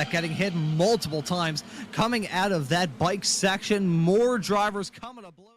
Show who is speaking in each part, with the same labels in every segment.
Speaker 1: racetrack, getting hit multiple times. Coming out of that bike section, more drivers coming to blows.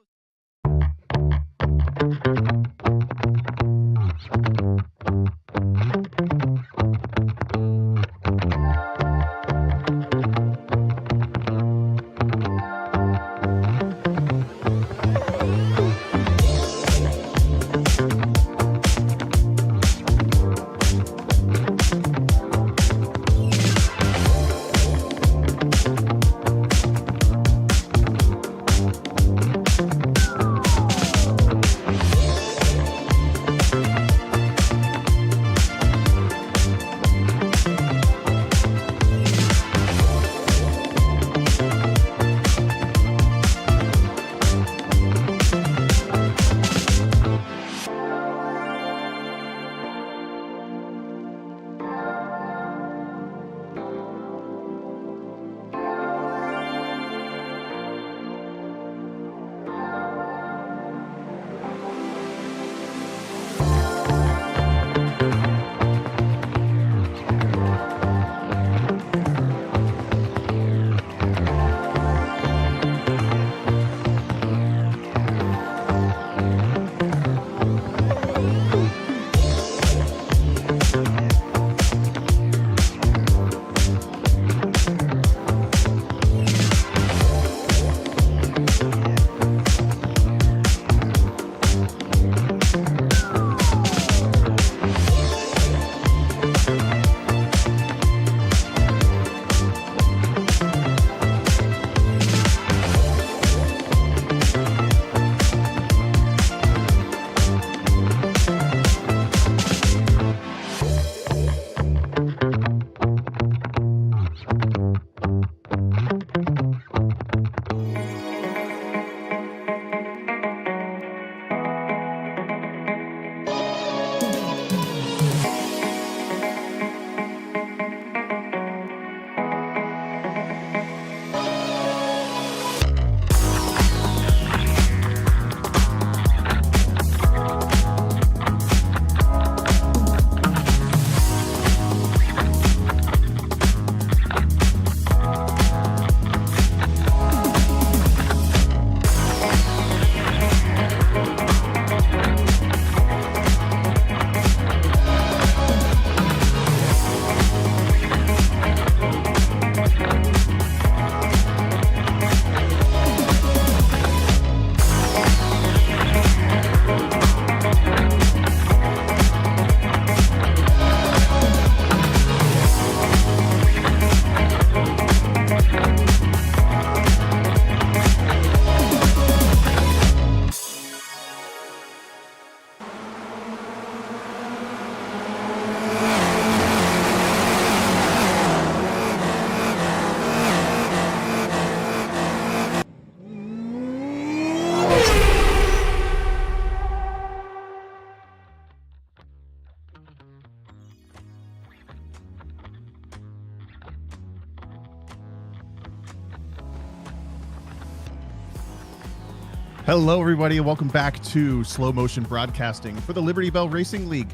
Speaker 2: Hello, everybody, and welcome back to Slow Motion Broadcasting for the Liberty Belle Racing League.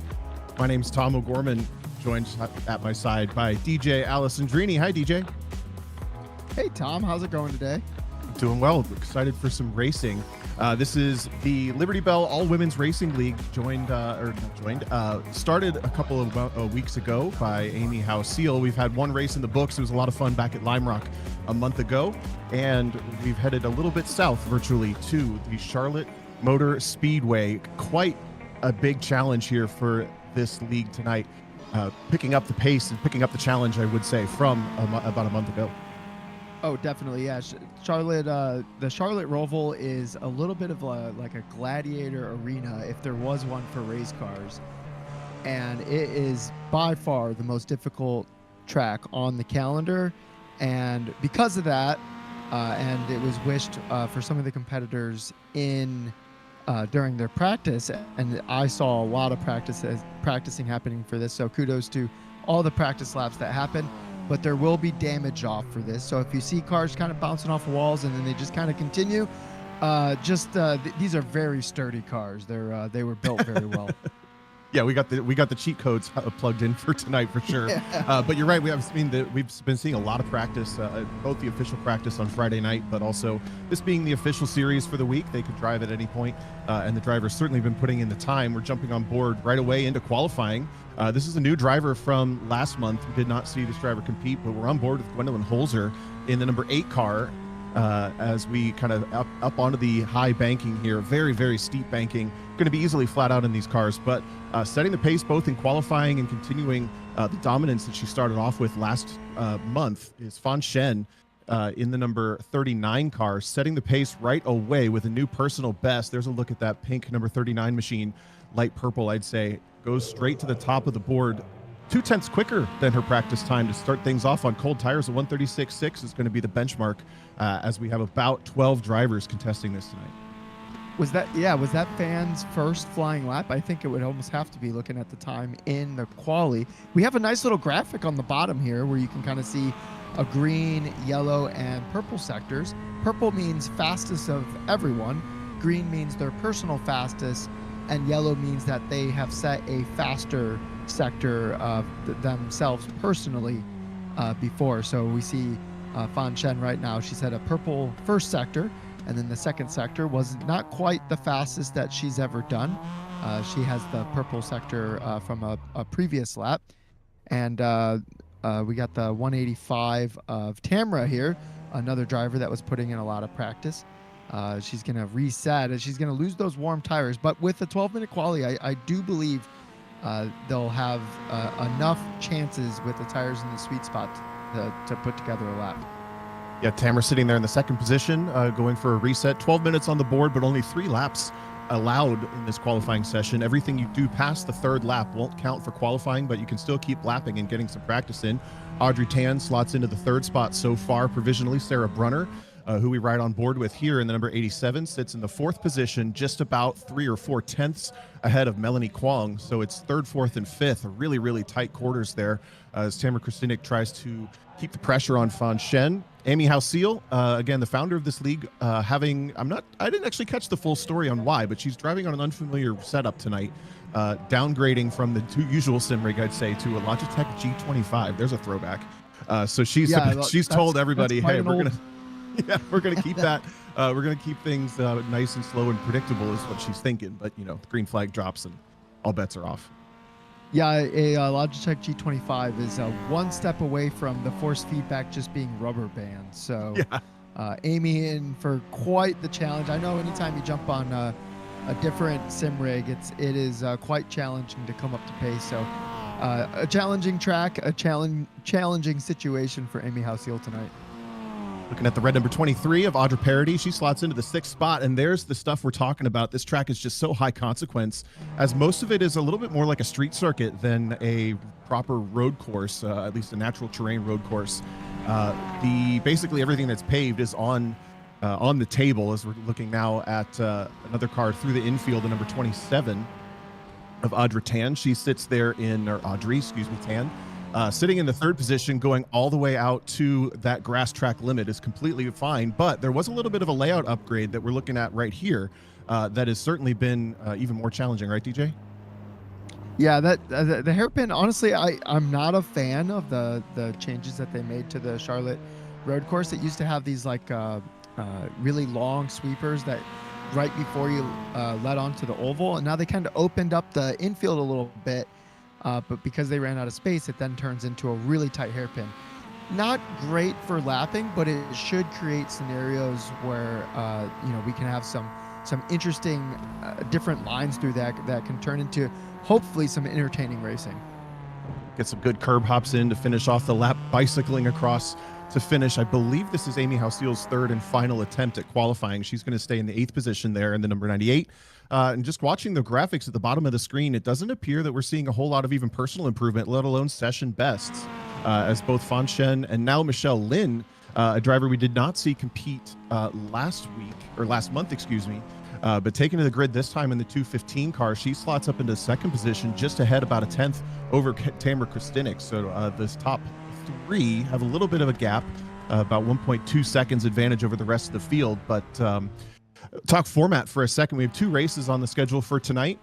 Speaker 2: My name's Tom O'Gorman, joined at my side by DJ Alessandrini. Hi, DJ.
Speaker 3: Hey, Tom. How's it going today?
Speaker 2: Doing well. Excited for some racing. This is the Liberty Belle All-Women's Racing League, started a couple of weeks ago by Amy Howe-Seal. We've had one race in the books. It was a lot of fun back at Lime Rock a month ago, and we've headed a little bit south virtually to the Charlotte Motor Speedway. Quite a big challenge here for this league tonight, picking up the pace and picking up the challenge, I would say, from about a month ago.
Speaker 3: Oh, definitely, yeah. Charlotte, the Charlotte Roval is a little bit of like a gladiator arena, if there was one for race cars, and it is by far the most difficult track on the calendar. And because of that, and it was wished for some of the competitors in during their practice, and I saw a lot of practicing happening for this. So kudos to all the practice laps that happened. But there will be damage off for this. So if you see cars kind of bouncing off walls and then they just kind of continue, these are very sturdy cars. They were built very well.
Speaker 2: Yeah, we got the cheat codes plugged in for tonight for sure. But you're right. We've been seeing a lot of practice, both the official practice on Friday night, but also this being the official series for the week. They could drive at any point, and the drivers certainly been putting in the time. We're jumping on board right away into qualifying. This is a new driver from last month. We did not see this driver compete, but we're on board with Gwendolyn Holzer in the number 8 car. As we kind of up onto the high banking here, very, very steep banking, going to be easily flat out in these cars, but setting the pace both in qualifying and continuing the dominance that she started off with last month is Fan Shen in the number 39 car, setting the pace right away with a new personal best. There's a look at that pink number 39 machine, light purple, I'd say, goes straight to the top of the board. 0.2 quicker than her practice time to start things off on cold tires. A 136.6 is going to be the benchmark as we have about 12 drivers contesting this tonight.
Speaker 3: Was that Fan's first flying lap? I think it would almost have to be, looking at the time in the quali. We have a nice little graphic on the bottom here where you can kind of see a green, yellow, and purple sectors. Purple means fastest of everyone. Green means their personal fastest, and yellow means that they have set a faster sector themselves personally before. So we see Fan Shen right now. She's at a purple first sector, and then the second sector was not quite the fastest that she's ever done. She has the purple sector from a previous lap. And we got the 185 of Tamara here, another driver that was putting in a lot of practice. She's going to reset, and she's going to lose those warm tires. But with the 12-minute quali, I do believe they'll have enough chances with the tires in the sweet spot to put together a lap.
Speaker 2: Yeah, Tamara sitting there in the second position, going for a reset. 12 minutes on the board, but only 3 laps allowed in this qualifying session. Everything you do past the third lap won't count for qualifying, but you can still keep lapping and getting some practice in. Audrey Tan slots into the third spot so far provisionally. Sarah Brunner, who we ride on board with here in the number 87, sits in the 4th position, just about 3 or 4 tenths ahead of Melanie Kwong. So it's 3rd, 4th, and 5th, really, really tight quarters there as Tamara Kristinic tries to keep the pressure on Fan Shen. Amy Hausiel, again, the founder of this league, I didn't actually catch the full story on why, but she's driving on an unfamiliar setup tonight, downgrading from the usual sim rig, I'd say, to a Logitech G25. There's a throwback. So she's told everybody, hey, we're gonna keep that. We're gonna keep things nice and slow and predictable is what she's thinking. But the green flag drops and all bets are off.
Speaker 3: Yeah, a Logitech G25 is one step away from the force feedback just being rubber band. So Amy in for quite the challenge. I know anytime you jump on a different sim rig, it is quite challenging to come up to pace. So a challenging track, a challenging situation for Amy Hausiel tonight.
Speaker 2: Looking at the red number 23 of Audra Parody, she slots into the 6th spot, and there's the stuff we're talking about. This track is just so high consequence, as most of it is a little bit more like a street circuit than a proper road course, at least a natural terrain road course. Basically everything that's paved is on the table, as we're looking now at another car through the infield, the number 27 of Audra Tan. She sits there Tan. Sitting in the 3rd position, going all the way out to that grass track limit is completely fine. But there was a little bit of a layout upgrade that we're looking at right here that has certainly been even more challenging, right, DJ?
Speaker 3: Yeah, the hairpin, honestly, I'm not a fan of the changes that they made to the Charlotte road course. It used to have these really long sweepers that right before you led onto the oval, and now they kind of opened up the infield a little bit. But because they ran out of space, it then turns into a really tight hairpin. Not great for lapping, but it should create scenarios where we can have some interesting different lines through that can turn into hopefully some entertaining racing.
Speaker 2: Get some good curb hops in to finish off the lap, bicycling across to finish. I believe this is Amy Hausiel's 3rd and final attempt at qualifying. She's going to stay in the 8th position there in the number 98. And just watching the graphics at the bottom of the screen, it doesn't appear that we're seeing a whole lot of even personal improvement, let alone session bests, as both Fan Shen and now Michelle Lin, a driver we did not see compete last month, but taken to the grid this time in the 215 car. She slots up into 2nd position, just ahead about a 10th over Tamara Kristinic. So this top 3 have a little bit of a gap, about 1.2 seconds advantage over the rest of the field. But talk format for a second. We have 2 races on the schedule for tonight.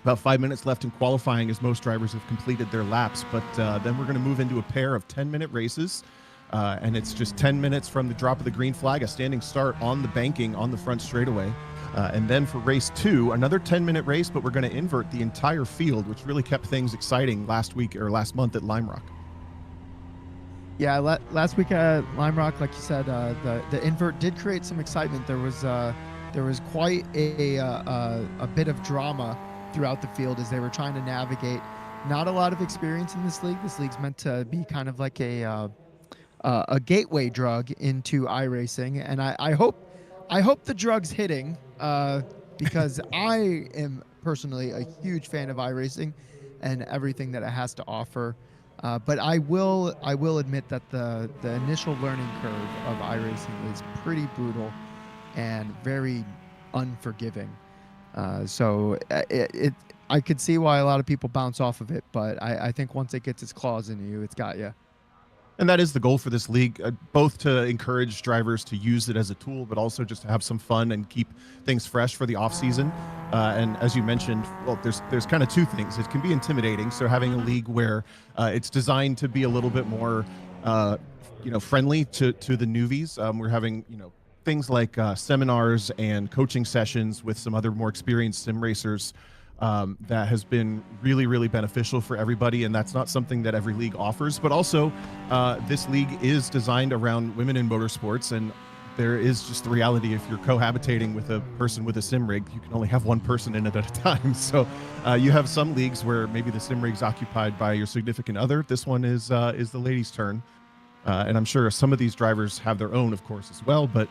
Speaker 2: About 5 minutes left in qualifying as most drivers have completed their laps, but then we're going to move into a pair of 10-minute races, and it's just 10 minutes from the drop of the green flag, a standing start on the banking on the front straightaway. And then for race 2, another 10-minute race, but we're going to invert the entire field, which really kept things exciting last month at Lime Rock.
Speaker 3: Yeah, last week at Lime Rock, like you said, the invert did create some excitement. There was quite a bit of drama throughout the field as they were trying to navigate. Not a lot of experience in this league. This league's meant to be kind of like a gateway drug into iRacing, and I hope the drug's hitting, because I am personally a huge fan of iRacing and everything that it has to offer. But I will admit that the initial learning curve of iRacing is pretty brutal and very unforgiving. So I could see why a lot of people bounce off of it, but I think once it gets its claws into you, it's got you.
Speaker 2: And that is the goal for this league, both to encourage drivers to use it as a tool, but also just to have some fun and keep things fresh for the off season. And as you mentioned, well, there's kind of two things. It can be intimidating. So having a league where it's designed to be a little bit more, friendly to the newbies. We're having, things like seminars and coaching sessions with some other more experienced sim racers. That has been really, really beneficial for everybody, and that's not something that every league offers. But also, this league is designed around women in motorsports, and there is just the reality: if you're cohabitating with a person with a sim rig, you can only have one person in it at a time. So you have some leagues where maybe the sim rig's occupied by your significant other. This one is the ladies' turn, and I'm sure some of these drivers have their own, of course, as well. But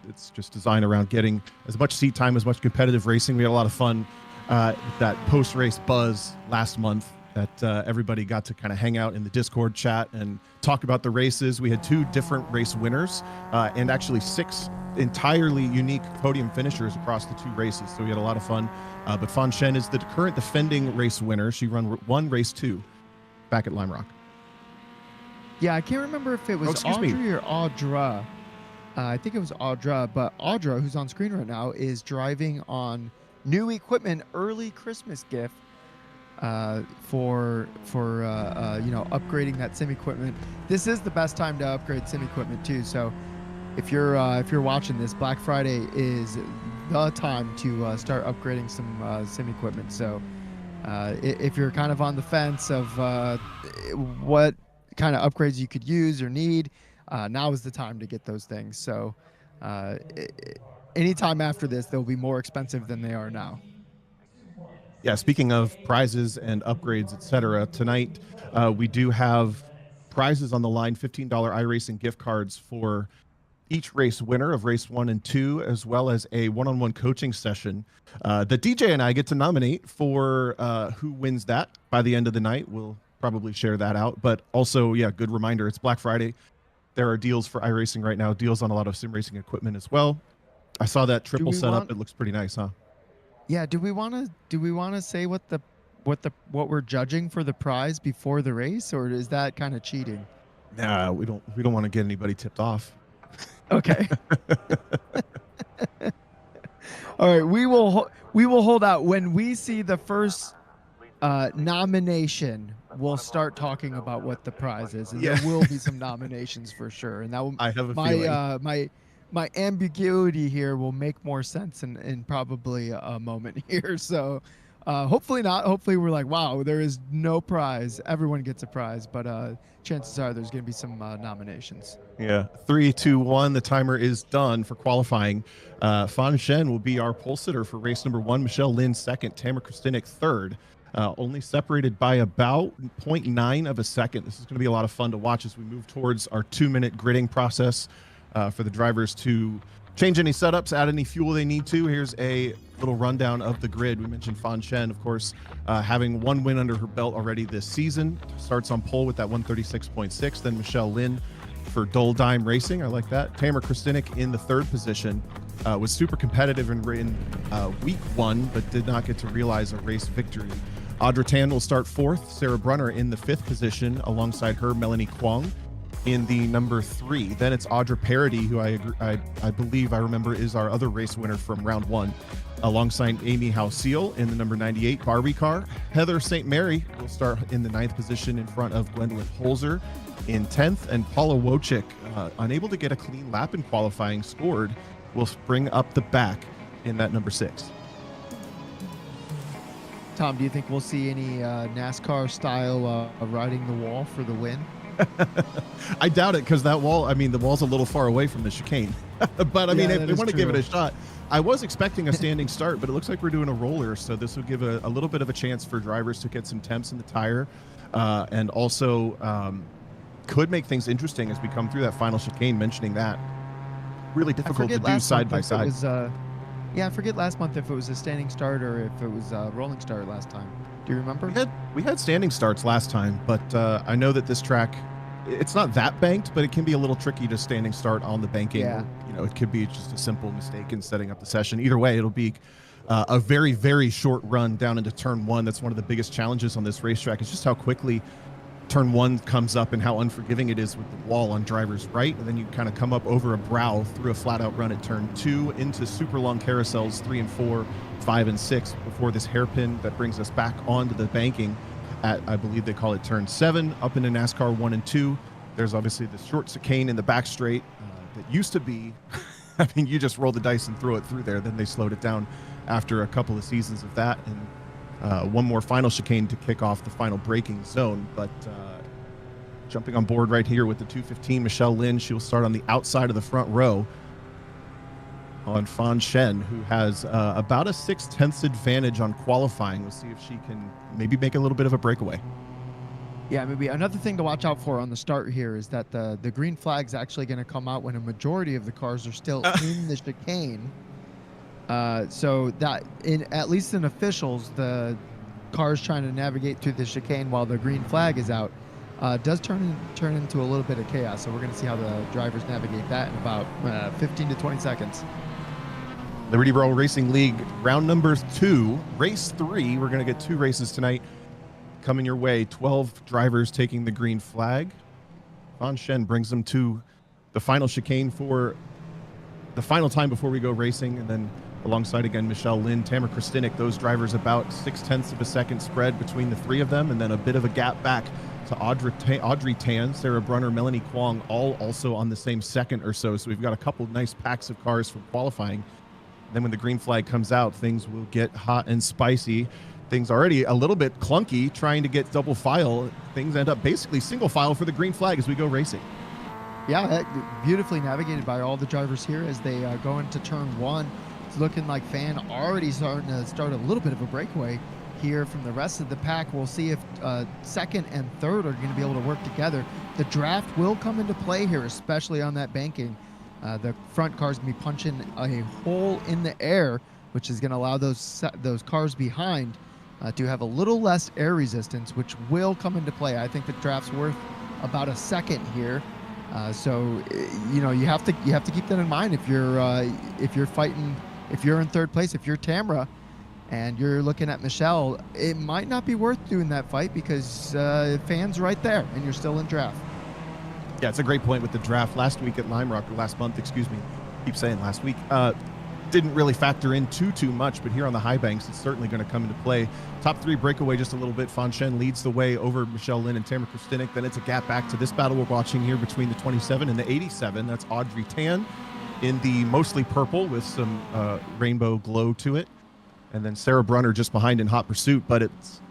Speaker 2: it's just designed around getting as much seat time, as much competitive racing. We had a lot of fun. That post-race buzz last month that everybody got to kind of hang out in the Discord chat and talk about the races. We had 2 different race winners and actually 6 entirely unique podium finishers across the 2 races. So we had a lot of fun. But Fan Shen is the current defending race winner. She won race 2 back at Lime Rock.
Speaker 3: Yeah, I can't remember if it was Audrey or Audra. I think it was Audra, but Audra, who's on screen right now, is driving on new equipment, early Christmas gift for upgrading that sim equipment. This is the best time to upgrade sim equipment too. So if you're watching this, Black Friday is the time to start upgrading some sim equipment. So if you're kind of on the fence of what kind of upgrades you could use or need, now is the time to get those things. So anytime after this, they'll be more expensive than they are now.
Speaker 2: Yeah, speaking of prizes and upgrades, etc., tonight we do have prizes on the line, $15 iRacing gift cards for each race winner of race 1 and 2, as well as a one-on-one coaching session that DJ and I get to nominate for who wins that by the end of the night. We'll probably share that out. But also, yeah, good reminder, it's Black Friday. There are deals for iRacing right now, deals on a lot of sim racing equipment as well. I saw that triple setup. It looks pretty nice, huh?
Speaker 3: Yeah. Do we want to say what we're judging for the prize before the race, or is that kind of cheating?
Speaker 2: Nah, we don't want to get anybody tipped off.
Speaker 3: Okay. All right. We will hold out when we see the first nomination. We'll start talking about what the prize is, and there will be some nominations for sure. And that will,
Speaker 2: I have a feeling.
Speaker 3: My ambiguity here will make more sense in probably a moment here. So hopefully not. Hopefully we're like, wow, there is no prize. Everyone gets a prize. But chances are there's going to be some nominations.
Speaker 2: Yeah. 3, 2, 1. The timer is done for qualifying. Fan Shen will be our pole sitter for race number 1. Michelle Lin second. Tamara Kristinek third. Only separated by about 0.9 of a second. This is going to be a lot of fun to watch as we move towards our 2-minute gridding process. For the drivers to change any setups, add any fuel they need to. Here's a little rundown of the grid. We mentioned Fan Shen, of course, having 1 win under her belt already this season. Starts on pole with that 136.6. Then Michelle Lin for Dole Dime Racing. I like that. Tamara Kristinek in the 3rd position. Was super competitive in week 1, but did not get to realize a race victory. Audra Tan will start 4th. Sarah Brunner in the 5th position. Alongside her, Melanie Kwong. in the number 3. Then it's Audra Parody, who I believe I remember is our other race winner from round 1, alongside Amy Howe-Seal in the number 98 Barbie car. Heather St. Mary will start in the 9th position in front of Gwendolyn Holzer in 10th, and Paula Wojcik, unable to get a clean lap in qualifying, scored, will spring up the back in that number 6.
Speaker 3: Tom, do you think we'll see any NASCAR style riding the wall for the win?
Speaker 2: I doubt it, because that wall, I mean, the wall's a little far away from the chicane. But I mean, if they want to give it a shot, I was expecting a standing start, but it looks like we're doing a roller, so this would give a little bit of a chance for drivers to get some temps in the tire, and also could make things interesting as we come through that final chicane, mentioning that. Really difficult to do side by side.
Speaker 3: Yeah, I forget last month if it was a standing start or if it was a rolling start last time. Do you remember?
Speaker 2: We had standing starts last time, but I know that this track, it's not that banked, but it can be a little tricky to standing start on the banking.
Speaker 3: Yeah.
Speaker 2: Or, it could be just a simple mistake in setting up the session. Either way, it'll be a very, very short run down into turn 1. That's one of the biggest challenges on this racetrack, is just how quickly turn 1 comes up and how unforgiving it is with the wall on driver's right. And then you kind of come up over a brow through a flat out run at turn 2 into super long carousels 3 and 4, 5 and 6 before this hairpin that brings us back onto the banking at, I believe they call it turn 7, up into NASCAR 1 and 2. There's obviously the short chicane in the back straight that used to be, I mean, you just roll the dice and throw it through there. Then they slowed it down after a couple of seasons of that. And one more final chicane to kick off the final braking zone. But jumping on board right here with the 215, Michelle Lin, she'll start on the outside of the front row on Fan Shen, who has about a 6/10 advantage on qualifying. We'll see if she can maybe make a little bit of a breakaway.
Speaker 3: Yeah, maybe another thing to watch out for on the start here is that the green flag's actually going to come out when a majority of the cars are still in the chicane. So that, at least in officials, the cars trying to navigate through the chicane while the green flag is out does turn into a little bit of chaos. So we're going to see how the drivers navigate that in about 15 to 20 seconds.
Speaker 2: Liberty Belle Racing League, round number 2, race 3. We're going to get 2 races tonight coming your way. 12 drivers taking the green flag. Fan Shen brings them to the final chicane for the final time before we go racing, and then alongside again Michelle Lin, Tamara Kristinek, those drivers about 0.6 of a second spread between the 3 of them, and then a bit of a gap back to Audrey Tan, Sarah Brunner, Melanie Kwong, all also on the same second or so. So we've got a couple nice packs of cars from qualifying. Then when the green flag comes out, things will get hot and spicy. Things already a little bit clunky trying to get double file. Things end up basically single file for the green flag as we go racing.
Speaker 3: Yeah, beautifully navigated by all the drivers here as they go into turn 1. It's looking like Fan already starting to start a little bit of a breakaway here from the rest of the pack. We'll see if second and third are going to be able to work together. The draft will come into play here, especially on that banking. The front cars going to be punching a hole in the air, which is going to allow those cars behind to have a little less air resistance, which will come into play. I think the draft's worth about a second here. So you have to keep that in mind if you're fighting, if you're in third place, if you're Tamara and you're looking at Michelle, it might not be worth doing that fight because Fan's right there and you're still in draft.
Speaker 2: Yeah, it's a great point with the draft. Last week at Lime Rock, or last month, excuse me, keep saying last week, didn't really factor in too much, but here on the high banks, it's certainly going to come into play. Top 3 breakaway just a little bit. Fan Shen leads the way over Michelle Lin and Tamara Kristinek. Then it's a gap back to this battle we're watching here between the 27 and the 87. That's Audrey Tan in the mostly purple with some rainbow glow to it. And then Sarah Brunner just behind in hot pursuit, but it's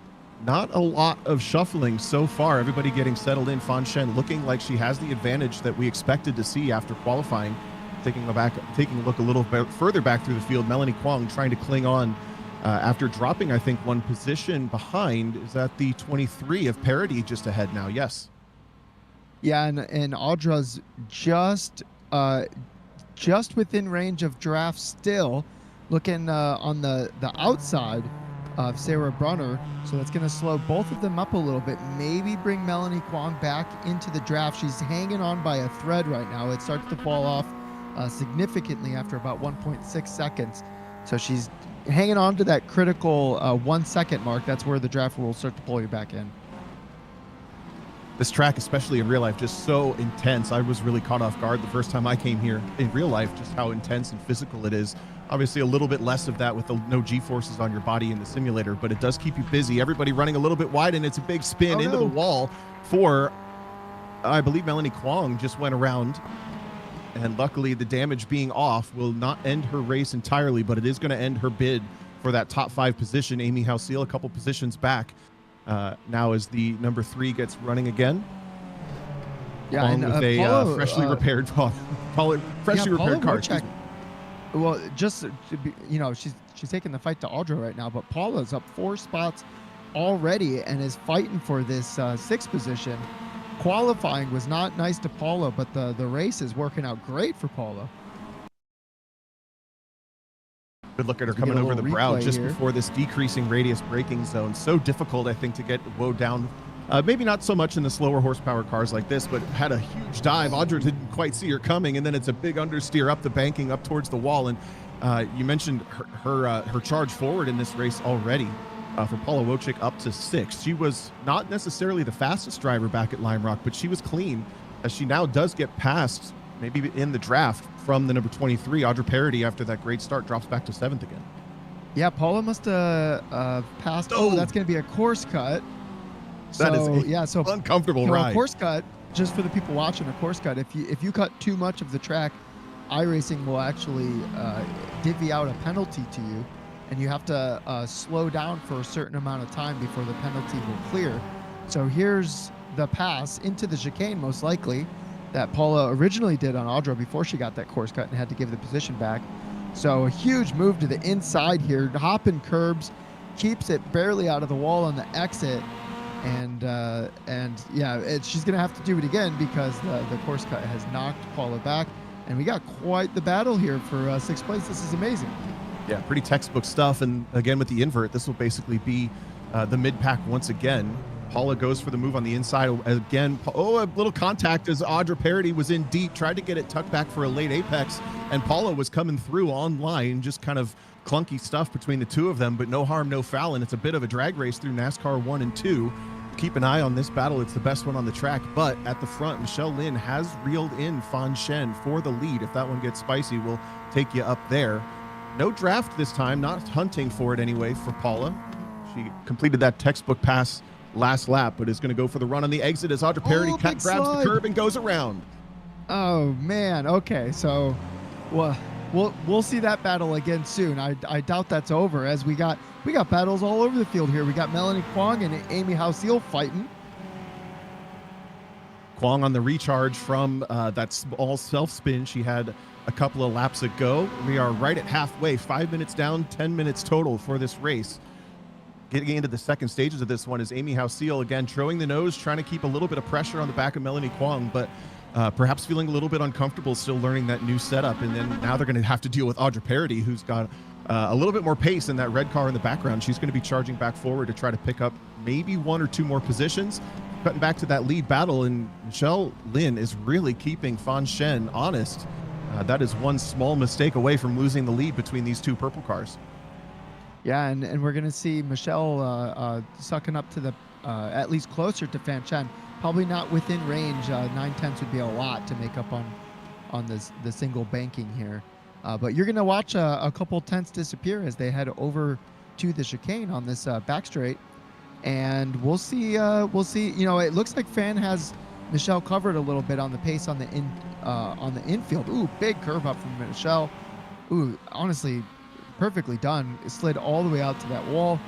Speaker 2: not a lot of shuffling so far. Everybody getting settled in. Fan Shen looking like she has the advantage that we expected to see after qualifying. Taking a look a little bit further back through the field, Melanie Kwong trying to cling on after dropping, I think, one position behind. Is that the 23 of Parody just ahead now? Yes.
Speaker 3: Yeah, and Audra's just within range of draft still, looking on the outside of Sarah Brunner. So that's going to slow both of them up a little bit. Maybe bring Melanie Kwong back into the draft. She's hanging on by a thread right now. It starts to fall off significantly after about 1.6 seconds. So she's hanging on to that critical 1 second mark. That's where the draft rules start to pull you back in.
Speaker 2: This track, especially in real life, just so intense. I was really caught off guard the first time I came here in real life, just how intense and physical it is. Obviously a little bit less of that with the no G-forces on your body in the simulator, but it does keep you busy. Everybody running a little bit wide, and it's a big spin into the wall for, I believe, Melanie Kwong just went around. And luckily, the damage being off will not end her race entirely, but it is going to end her bid for that top 5 position. Amy Halseal a couple positions back. Now as the number 3 gets running again.
Speaker 3: Yeah, and
Speaker 2: with a freshly repaired car.
Speaker 3: Well, just to be, you know, she's taking the fight to Audra right now, but Paula's up 4 spots already and is fighting for this 6th position. Qualifying was not nice to Paula, but the race is working out great for Paula.
Speaker 2: Good look at her coming over the brow just before this decreasing radius braking zone. So difficult, I think, to get woed down. Maybe not so much in the slower horsepower cars like this, but had a huge dive. Audra didn't quite see her coming, and then it's a big understeer up the banking, up towards the wall. And you mentioned her charge forward in this race already for Paula Wojcik up to 6th. She was not necessarily the fastest driver back at Lime Rock, but she was clean, as she now does get past, maybe in the draft, from the number 23, Audra Parody. After that great start, drops back to 7th again. Yeah,
Speaker 3: Paula must have passed. Oh, that's going to be a course cut.
Speaker 2: So, that is uncomfortable ride.
Speaker 3: A course cut, just for the people watching, a course cut, if you cut too much of the track, iRacing will actually divvy out a penalty to you, and you have to slow down for a certain amount of time before the penalty will clear. So here's the pass into the chicane, most likely, that Paula originally did on Audra before she got that course cut and had to give the position back. So a huge move to the inside here, hopping curbs, keeps it barely out of the wall on the exit, and yeah, she's gonna have to do it again because the course cut has knocked Paula back, and we got quite the battle here for 6th place. This is amazing.
Speaker 2: Yeah, pretty textbook stuff, and again with the invert, this will basically be the mid-pack once again. Paula goes for the move on the inside again. Oh, a little contact as Audra Parody was in deep, tried to get it tucked back for a late apex, and Paula was coming through online, just kind of clunky stuff between the two of them, but no harm, no foul, and it's a bit of a drag race through NASCAR 1 and 2. Keep an eye on this battle. It's the best one on the track, but at the front, Michelle Lin has reeled in Fan Shen for the lead. If that one gets spicy, we'll take you up there. No draft this time, not hunting for it anyway for Paula. She completed that textbook pass last lap, but is going to go for the run on the exit as Audra Parody grabs the curb and goes around.
Speaker 3: Oh man, okay, so we'll see that battle again soon. I doubt that's over, as we got battles all over the field here. We got Melanie Kwong and Amy Halseal fighting.
Speaker 2: Kwong on the recharge from that small self spin she had a couple of laps ago. We are right at halfway, 5 minutes down, 10 minutes total for this race. Getting into the second stages of this one is Amy Halseal again, throwing the nose, trying to keep a little bit of pressure on the back of Melanie Kwong, but perhaps feeling a little bit uncomfortable still learning that new setup. And then now they're going to have to deal with Audra Parody, who's got a little bit more pace in that red car in the background. She's going to be charging back forward to try to pick up maybe 1 or 2 more positions. Cutting back to that lead battle, and Michelle Lin is really keeping Fan Shen honest. That is one small mistake away from losing the lead between these 2 purple cars.
Speaker 3: Yeah, and we're going to see Michelle sucking up to the at least closer to Fan Shen. Probably not within range. 9/10 would be a lot to make up on the single banking here. But you're going to watch a couple tenths disappear as they head over to the chicane on this back straight. And we'll see. You know, it looks like Fan has Michelle covered a little bit on the pace on the infield. Ooh, big curve up from Michelle. Ooh, honestly, perfectly done. It slid all the way out to that wall.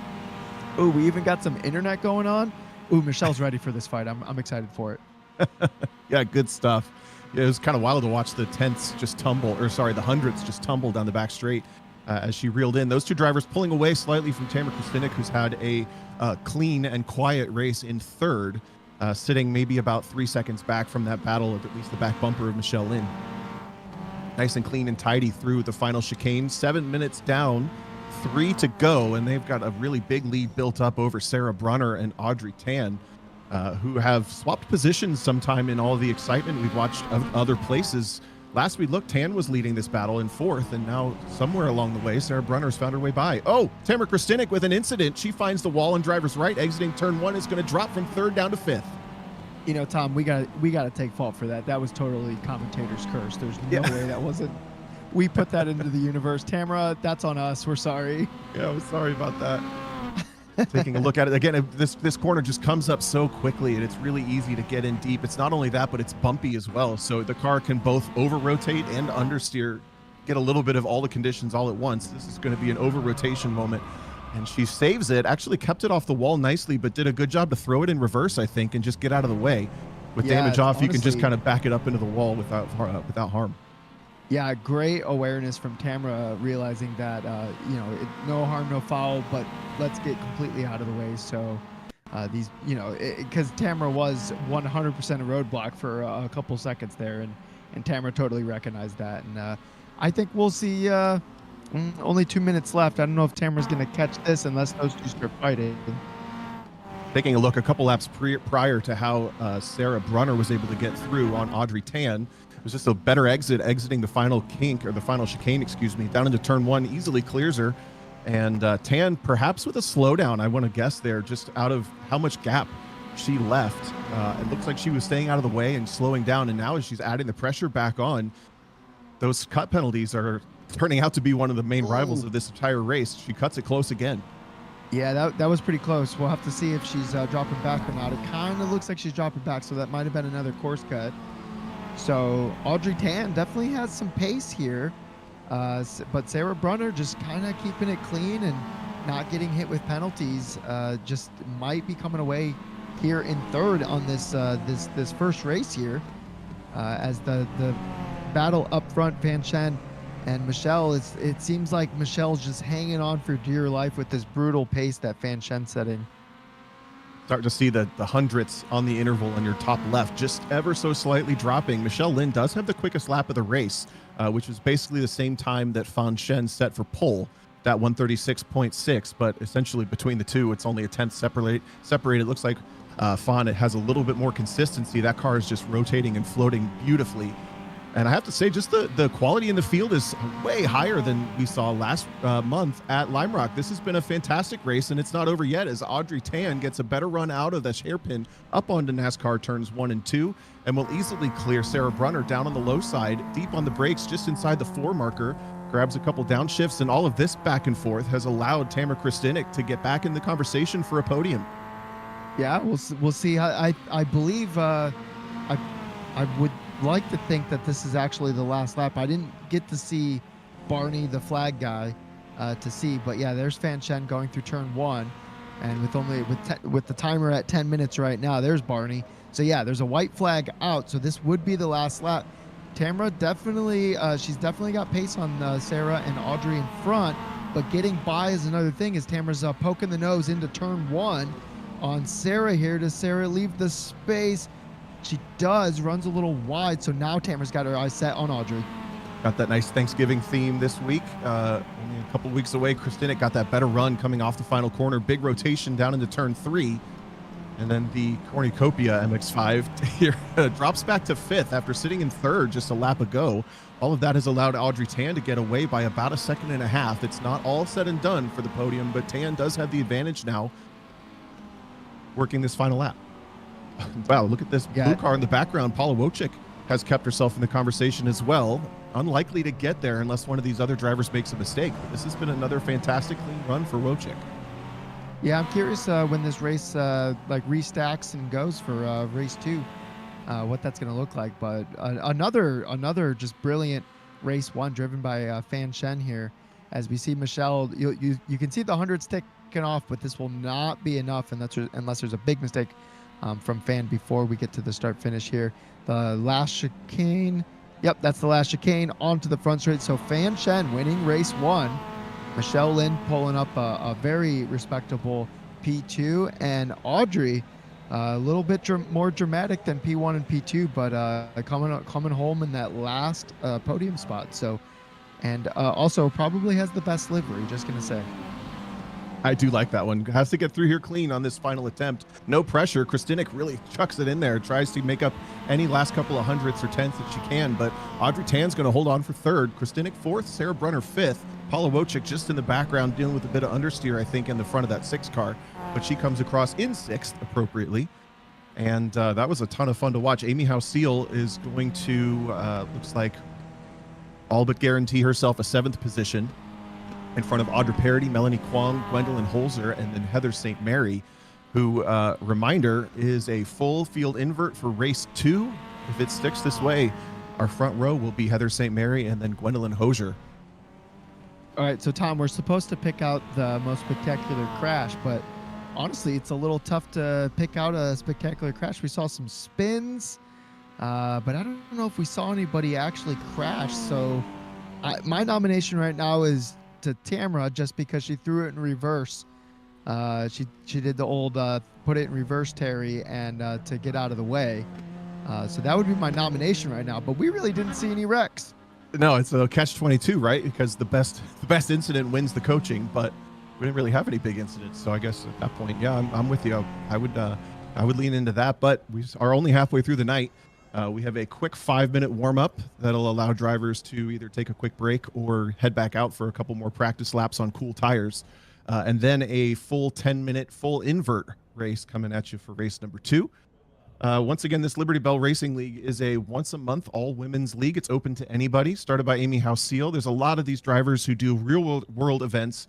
Speaker 3: Ooh, we even got some internet going on. Ooh, Michelle's ready for this fight. I'm excited for it.
Speaker 2: Yeah, good stuff. Yeah, it was kind of wild to watch the tenths just tumble, or sorry, the hundredths just tumble down the back straight as she reeled in. Those 2 drivers pulling away slightly from Tamara Kristinek, who's had a clean and quiet race in 3rd, sitting maybe about 3 seconds back from that battle of at least the back bumper of Michelle Lin. Nice and clean and tidy through the final chicane. 7 minutes down, 3 to go, and they've got a really big lead built up over Sarah Brunner and Audrey Tan, who have swapped positions sometime in all the excitement we've watched of other places. Last we looked, Tan was leading this battle in 4th, and now somewhere along the way, Sarah Brunner's found her way by. Oh, Tamara Kristinek with an incident. She finds the wall on driver's right, exiting turn 1, is going to drop from 3rd down to 5th.
Speaker 3: You know, Tom, we got to take fault for that. That was totally commentator's curse. There's no way that wasn't. We put that into the universe. Tamara, that's on us. We're sorry.
Speaker 2: Yeah, I'm sorry about that. Taking a look at it again, this corner just comes up so quickly, and it's really easy to get in deep. It's not only that, but it's bumpy as well. So the car can both over rotate and understeer, get a little bit of all the conditions all at once. This is going to be an over rotation moment. And she saves it, actually kept it off the wall nicely, but did a good job to throw it in reverse, I think, and just get out of the way. With damage off, honestly, you can just kind of back it up into the wall without harm.
Speaker 3: Yeah, great awareness from Tamara, realizing that, no harm, no foul, but let's get completely out of the way. So these, because Tamara was 100% a roadblock for a couple seconds there, and Tamara totally recognized that. And I think we'll see... only 2 minutes left. I don't know if Tamara's going to catch this unless those two start fighting.
Speaker 2: Taking a look a couple laps prior to how Sarah Brunner was able to get through on Audrey Tan. It was just a better exiting the final kink, or the final chicane, excuse me, down into turn one, easily clears her. And Tan, perhaps with a slowdown, I want to guess there, just out of how much gap she left. It looks like she was staying out of the way and slowing down. And now as she's adding the pressure back on, those cut penalties are turning out to be one of the main rivals of this entire race. She cuts it close again.
Speaker 3: Yeah, that was pretty close. We'll have to see if she's dropping back or not. It kind of looks like she's dropping back, so that might have been another course cut. So Audrey Tan definitely has some pace here, but Sarah Brunner just kind of keeping it clean and not getting hit with penalties. Just might be coming away here in third on this this first race here, as the battle up front, Van Shen and Michelle, it seems like Michelle's just hanging on for dear life with this brutal pace that Van Shen's setting.
Speaker 2: Start to see the hundredths on the interval on your top left, just ever so slightly dropping. Michelle Lin does have the quickest lap of the race, which is basically the same time that Van Shen set for pole, that 136.6, but essentially between the two, it's only a tenth separated. It looks like Fan, it has a little bit more consistency. That car is just rotating and floating beautifully. And I have to say, just the quality in the field is way higher than we saw last month at Lime Rock. This has been a fantastic race, and it's not over yet as Audrey Tan gets a better run out of that hairpin up onto NASCAR turns 1 and 2, and will easily clear Sarah Brunner down on the low side, deep on the brakes, just inside the 4 marker, grabs a couple downshifts, and all of this back and forth has allowed Tamara Kristinek to get back in the conversation for a podium.
Speaker 3: Yeah, we'll see. I believe I would like to think that this is actually the last lap. I didn't get to see Barney, the flag guy, to see, but yeah, there's Fan Shen going through turn 1, and with the timer at 10 minutes right now, there's Barney. So yeah, there's a white flag out, so this would be the last lap. Tamara definitely, she's definitely got pace on Sarah and Audrey in front, but getting by is another thing, as Tamara's poking the nose into turn 1 on Sarah here. Does Sarah leave the space? She does, runs a little wide, so now Tamara's got her eyes set on Audrey.
Speaker 2: Got that nice Thanksgiving theme this week. Only a couple weeks away. Kristinek got that better run coming off the final corner. Big rotation down into turn 3. And then the Cornucopia MX-5 here drops back to 5th after sitting in 3rd just a lap ago. All of that has allowed Audrey Tan to get away by about a second and a half. It's not all said and done for the podium, but Tan does have the advantage now working this final lap. Wow, look at this blue car in the background. Paula Wojcik has kept herself in the conversation as well. Unlikely to get there unless one of these other drivers makes a mistake. But this has been another fantastic clean run for Wojcik.
Speaker 3: Yeah, I'm curious when this race restacks and goes for race 2, what that's going to look like. But another just brilliant race 1 driven by Fan Shen here. As we see Michelle, you can see the hundreds ticking off, but this will not be enough unless there's a big mistake from Fan before we get to the start finish here. The last chicane, yep, that's the last chicane onto the front straight. So Fan Shen winning race 1, Michelle Lin pulling up a very respectable P2, and Audrey a little bit more dramatic than P1 and P2, but coming home in that last podium spot. So, and also probably has the best livery, just gonna say.
Speaker 2: I do like that one. Has to get through here clean on this final attempt. No pressure. Kristinek really chucks it in there, tries to make up any last couple of hundredths or tenths that she can, but Audrey Tan's going to hold on for 3rd. Kristinek 4th, Sarah Brunner 5th. Paula Wojcik just in the background dealing with a bit of understeer, I think, in the front of that 6 car, but she comes across in 6th appropriately. And that was a ton of fun to watch. Amy House Seal is going to, looks like, all but guarantee herself a 7th position in front of Audra Parody, Melanie Kwong, Gwendolyn Holzer, and then Heather St. Mary, who, reminder, is a full field invert for race 2. If it sticks this way, our front row will be Heather St. Mary and then Gwendolyn Holzer.
Speaker 3: All right, so Tom, we're supposed to pick out the most spectacular crash, but honestly, it's a little tough to pick out a spectacular crash. We saw some spins, but I don't know if we saw anybody actually crash. So my nomination right now is to Tamara, just because she threw it in reverse. She did the old put it in reverse, Terry, and to get out of the way. So that would be my nomination right now. But we really didn't see any wrecks.
Speaker 2: No, it's a catch-22, right? Because the best incident wins the coaching, but we didn't really have any big incidents. So I guess at that point, yeah, I'm with you. I would lean into that, but we are only halfway through the night. We have a quick 5-minute warm-up that'll allow drivers to either take a quick break or head back out for a couple more practice laps on cool tires. And then a full 10-minute full invert race coming at you for race number 2. Once again, this Liberty Belle Racing League is a once-a-month all-women's league. It's open to anybody, started by Amy House Seal. There's a lot of these drivers who do real-world events,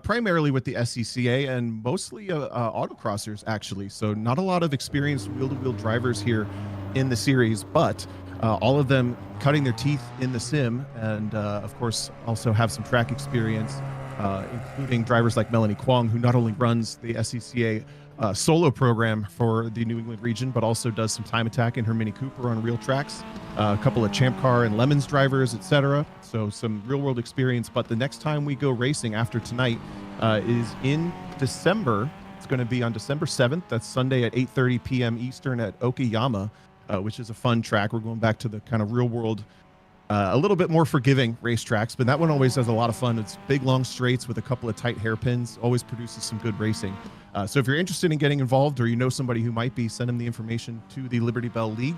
Speaker 2: primarily with the SCCA and mostly autocrossers, actually. So not a lot of experienced wheel-to-wheel drivers here in the series, but all of them cutting their teeth in the sim and, of course, also have some track experience, including drivers like Melanie Kwong, who not only runs the SCCA solo program for the New England region, but also does some time attack in her Mini Cooper on real tracks, a couple of Champ Car and Lemons drivers, etc. So some real world experience. But the next time we go racing after tonight is in December. It's going to be on December 7th. That's Sunday at 8:30 p.m. Eastern at Okayama, which is a fun track. We're going back to the kind of real world, a little bit more forgiving racetracks, but that one always has a lot of fun. It's big, long straights with a couple of tight hairpins, always produces some good racing. So if you're interested in getting involved or you know somebody who might be, send them the information to the Liberty Belle League.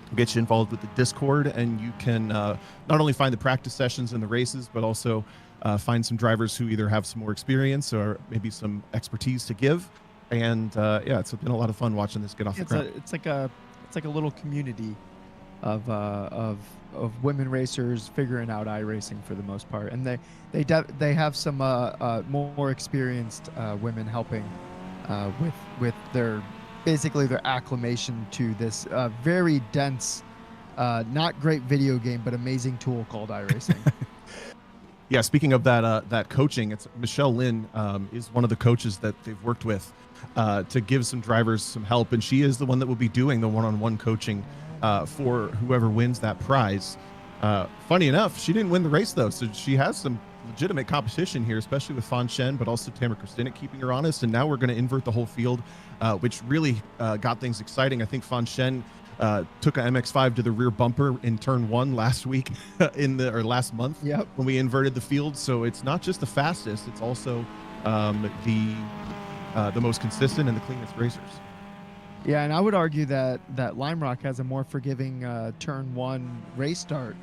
Speaker 2: We'll get you involved with the Discord, and you can not only find the practice sessions and the races, but also find some drivers who either have some more experience or maybe some expertise to give. And yeah, it's been a lot of fun watching this get off the ground.
Speaker 3: It's like a little community of women racers figuring out iRacing for the most part, and they have some more experienced women helping with their acclimation to this very dense, not great video game but amazing tool called iRacing.
Speaker 2: Yeah, speaking of that coaching, it's Michelle Lynn is one of the coaches that they've worked with to give some drivers some help, and she is the one that will be doing the one-on-one coaching for whoever wins that prize. Funny enough, she didn't win the race though, so she has some legitimate competition here, especially with Fan Shen, but also Tamara Kristinek keeping her honest. And now we're going to invert the whole field, which really got things exciting. I think Fan Shen took an MX-5 to the rear bumper in turn 1 last week last month.
Speaker 3: Yep.
Speaker 2: When we inverted the field. So it's not just the fastest, it's also the most consistent and the cleanest racers.
Speaker 3: Yeah, and I would argue that Lime Rock has a more forgiving turn 1 race start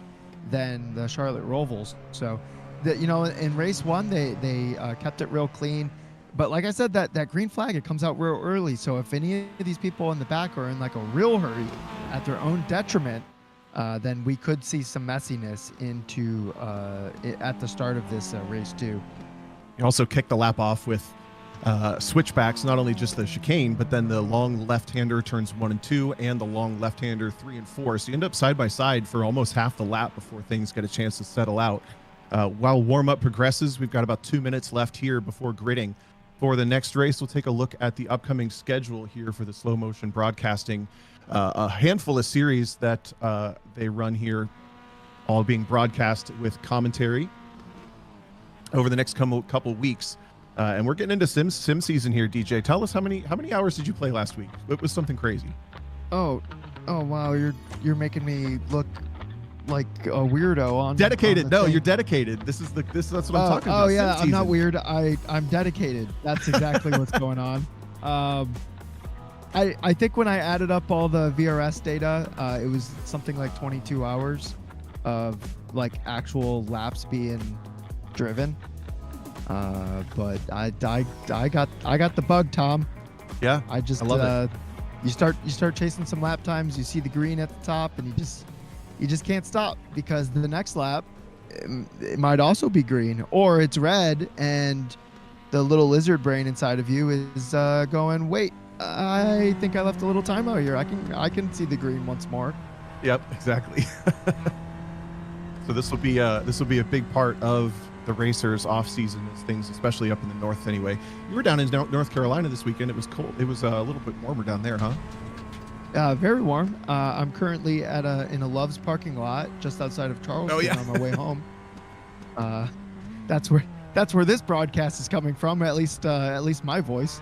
Speaker 3: than the Charlotte Rovals. So, in race 1, they kept it real clean. But like I said, that green flag, it comes out real early. So if any of these people in the back are in like a real hurry at their own detriment, then we could see some messiness into at the start of this race 2.
Speaker 2: You also kicked the lap off with switchbacks, not only just the chicane, but then the long left-hander turns 1 and 2 and the long left-hander 3 and 4. So you end up side by side for almost half the lap before things get a chance to settle out. While warm-up progresses, we've got about 2 minutes left here before gridding. For the next race, we'll take a look at the upcoming schedule here for the slow motion broadcasting. A handful of series that they run here, all being broadcast with commentary over the next couple weeks. And we're getting into sim season here, DJ. Tell us how many hours did you play last week? It was something crazy.
Speaker 3: Oh wow, you're making me look like a weirdo on
Speaker 2: dedicated.
Speaker 3: On the
Speaker 2: no,
Speaker 3: thing.
Speaker 2: you're dedicated. That's what I'm talking about.
Speaker 3: Oh yeah, I'm not weird. I'm dedicated. That's exactly what's going on. I think when I added up all the VRS data, it was something like 22 hours of like actual laps being driven. But I got the bug, Tom.
Speaker 2: Yeah,
Speaker 3: I
Speaker 2: love it.
Speaker 3: you start chasing some lap times. You see the green at the top, and you just can't stop, because the next lap it might also be green, or it's red, and the little lizard brain inside of you is going, wait, I think I left a little time out here. I can see the green once more.
Speaker 2: Yep, exactly. So this will be a big part of the racers off season, as things, especially up in the north. Anyway, you were down in North Carolina this weekend. It was cold. It was a little bit warmer down there, huh?
Speaker 3: Very warm. I'm currently in a Love's parking lot just outside of Charleston on my way home. That's where this broadcast is coming from. At least my voice.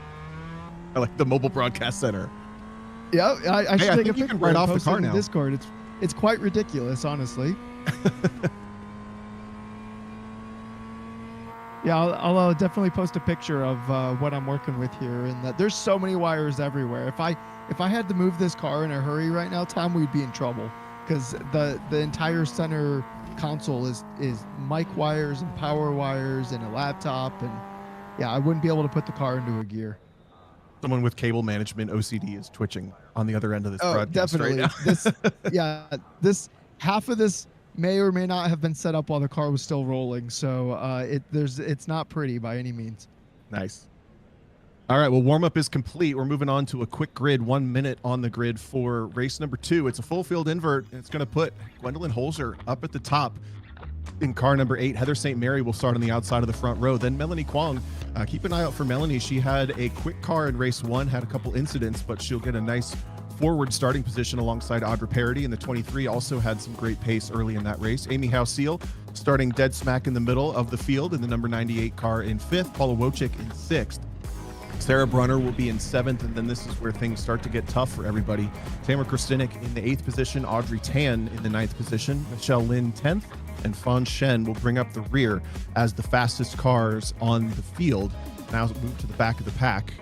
Speaker 2: I like the mobile broadcast center.
Speaker 3: Yeah, I should take a picture
Speaker 2: right off the car
Speaker 3: in
Speaker 2: now.
Speaker 3: Discord. It's quite ridiculous, honestly. Yeah, I'll definitely post a picture of what I'm working with here, and that there's so many wires everywhere. If I had to move this car in a hurry right now, Tom, we'd be in trouble, because the entire center console is mic wires and power wires and a laptop, and yeah, I wouldn't be able to put the car into a gear.
Speaker 2: Someone with cable management OCD is twitching on the other end of this broadcast
Speaker 3: definitely.
Speaker 2: right now.
Speaker 3: This half of this may or may not have been set up while the car was still rolling, so it's not pretty by any means.
Speaker 2: Nice. All right, well, warm-up is complete. We're moving on to a quick grid, 1 minute on the grid for race number 2. It's a full field invert, and it's going to put Gwendolyn Holzer up at the top in car number 8. Heather St. Mary will start on the outside of the front row. Then Melanie Kwong. Keep an eye out for Melanie. She had a quick car in race 1, had a couple incidents, but she'll get a nice forward starting position alongside Audra Parody in the 23. Also had some great pace early in that race. Amy House-Seal starting dead smack in the middle of the field in the number 98 car in 5th. Paula Wojcik in 6th. Sarah Brunner will be in 7th, and then this is where things start to get tough for everybody. Tamara Kristinek in the 8th position, Audrey Tan in the 9th position, Michelle Lin 10th, and Fawn Shen will bring up the rear as the fastest cars on the field now move to the back of the pack.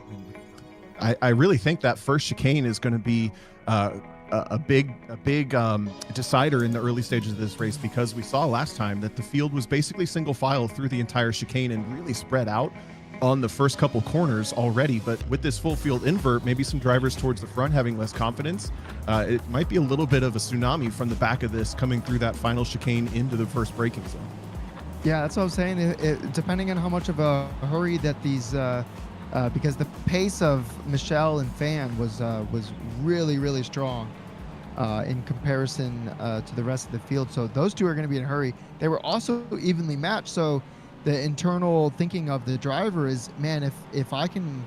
Speaker 2: I really think that first chicane is going to be a big decider in the early stages of this race, because we saw last time that the field was basically single file through the entire chicane and really spread out on the first couple corners already. But with this full field invert, maybe some drivers towards the front having less confidence, it might be a little bit of a tsunami from the back of this coming through that final chicane into the first braking zone.
Speaker 3: Yeah, that's what I was saying. Depending on how much of a hurry that these, because the pace of Michelle and Fan was really, really strong in comparison to the rest of the field. So those two are going to be in a hurry. They were also evenly matched. So the internal thinking of the driver is, man, if I can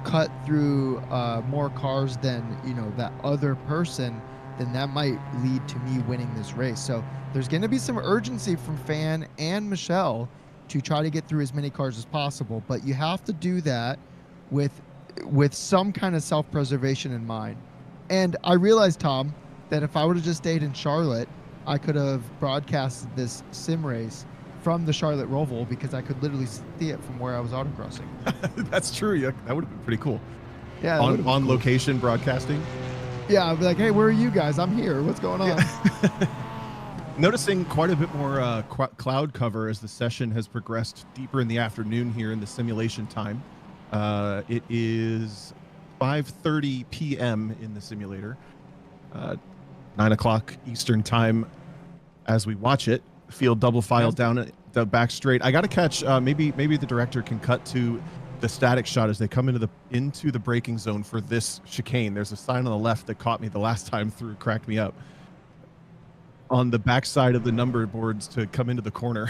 Speaker 3: cut through more cars than that other person, then that might lead to me winning this race. So there's going to be some urgency from Fan and Michelle to try to get through as many cars as possible, but you have to do that with some kind of self-preservation in mind. And I realized, Tom, that if I would have just stayed in Charlotte, I could have broadcasted this sim race from the Charlotte Roval, because I could literally see it from where I was autocrossing.
Speaker 2: That's true. Yeah, that would have been pretty cool.
Speaker 3: Yeah,
Speaker 2: on
Speaker 3: cool.
Speaker 2: Location broadcasting.
Speaker 3: Yeah, I'd be like, hey, where are you guys? I'm here. What's going on?
Speaker 2: Yeah. Noticing quite a bit more cloud cover as the session has progressed deeper in the afternoon here in the simulation time. It is 5:30 p.m. in the simulator, 9 o'clock Eastern time as we watch it. Field double file down the back straight. I got to catch, maybe the director can cut to the static shot as they come into the braking zone for this chicane. There's a sign on the left that caught me the last time through, cracked me up. On the back side of the number boards to come into the corner.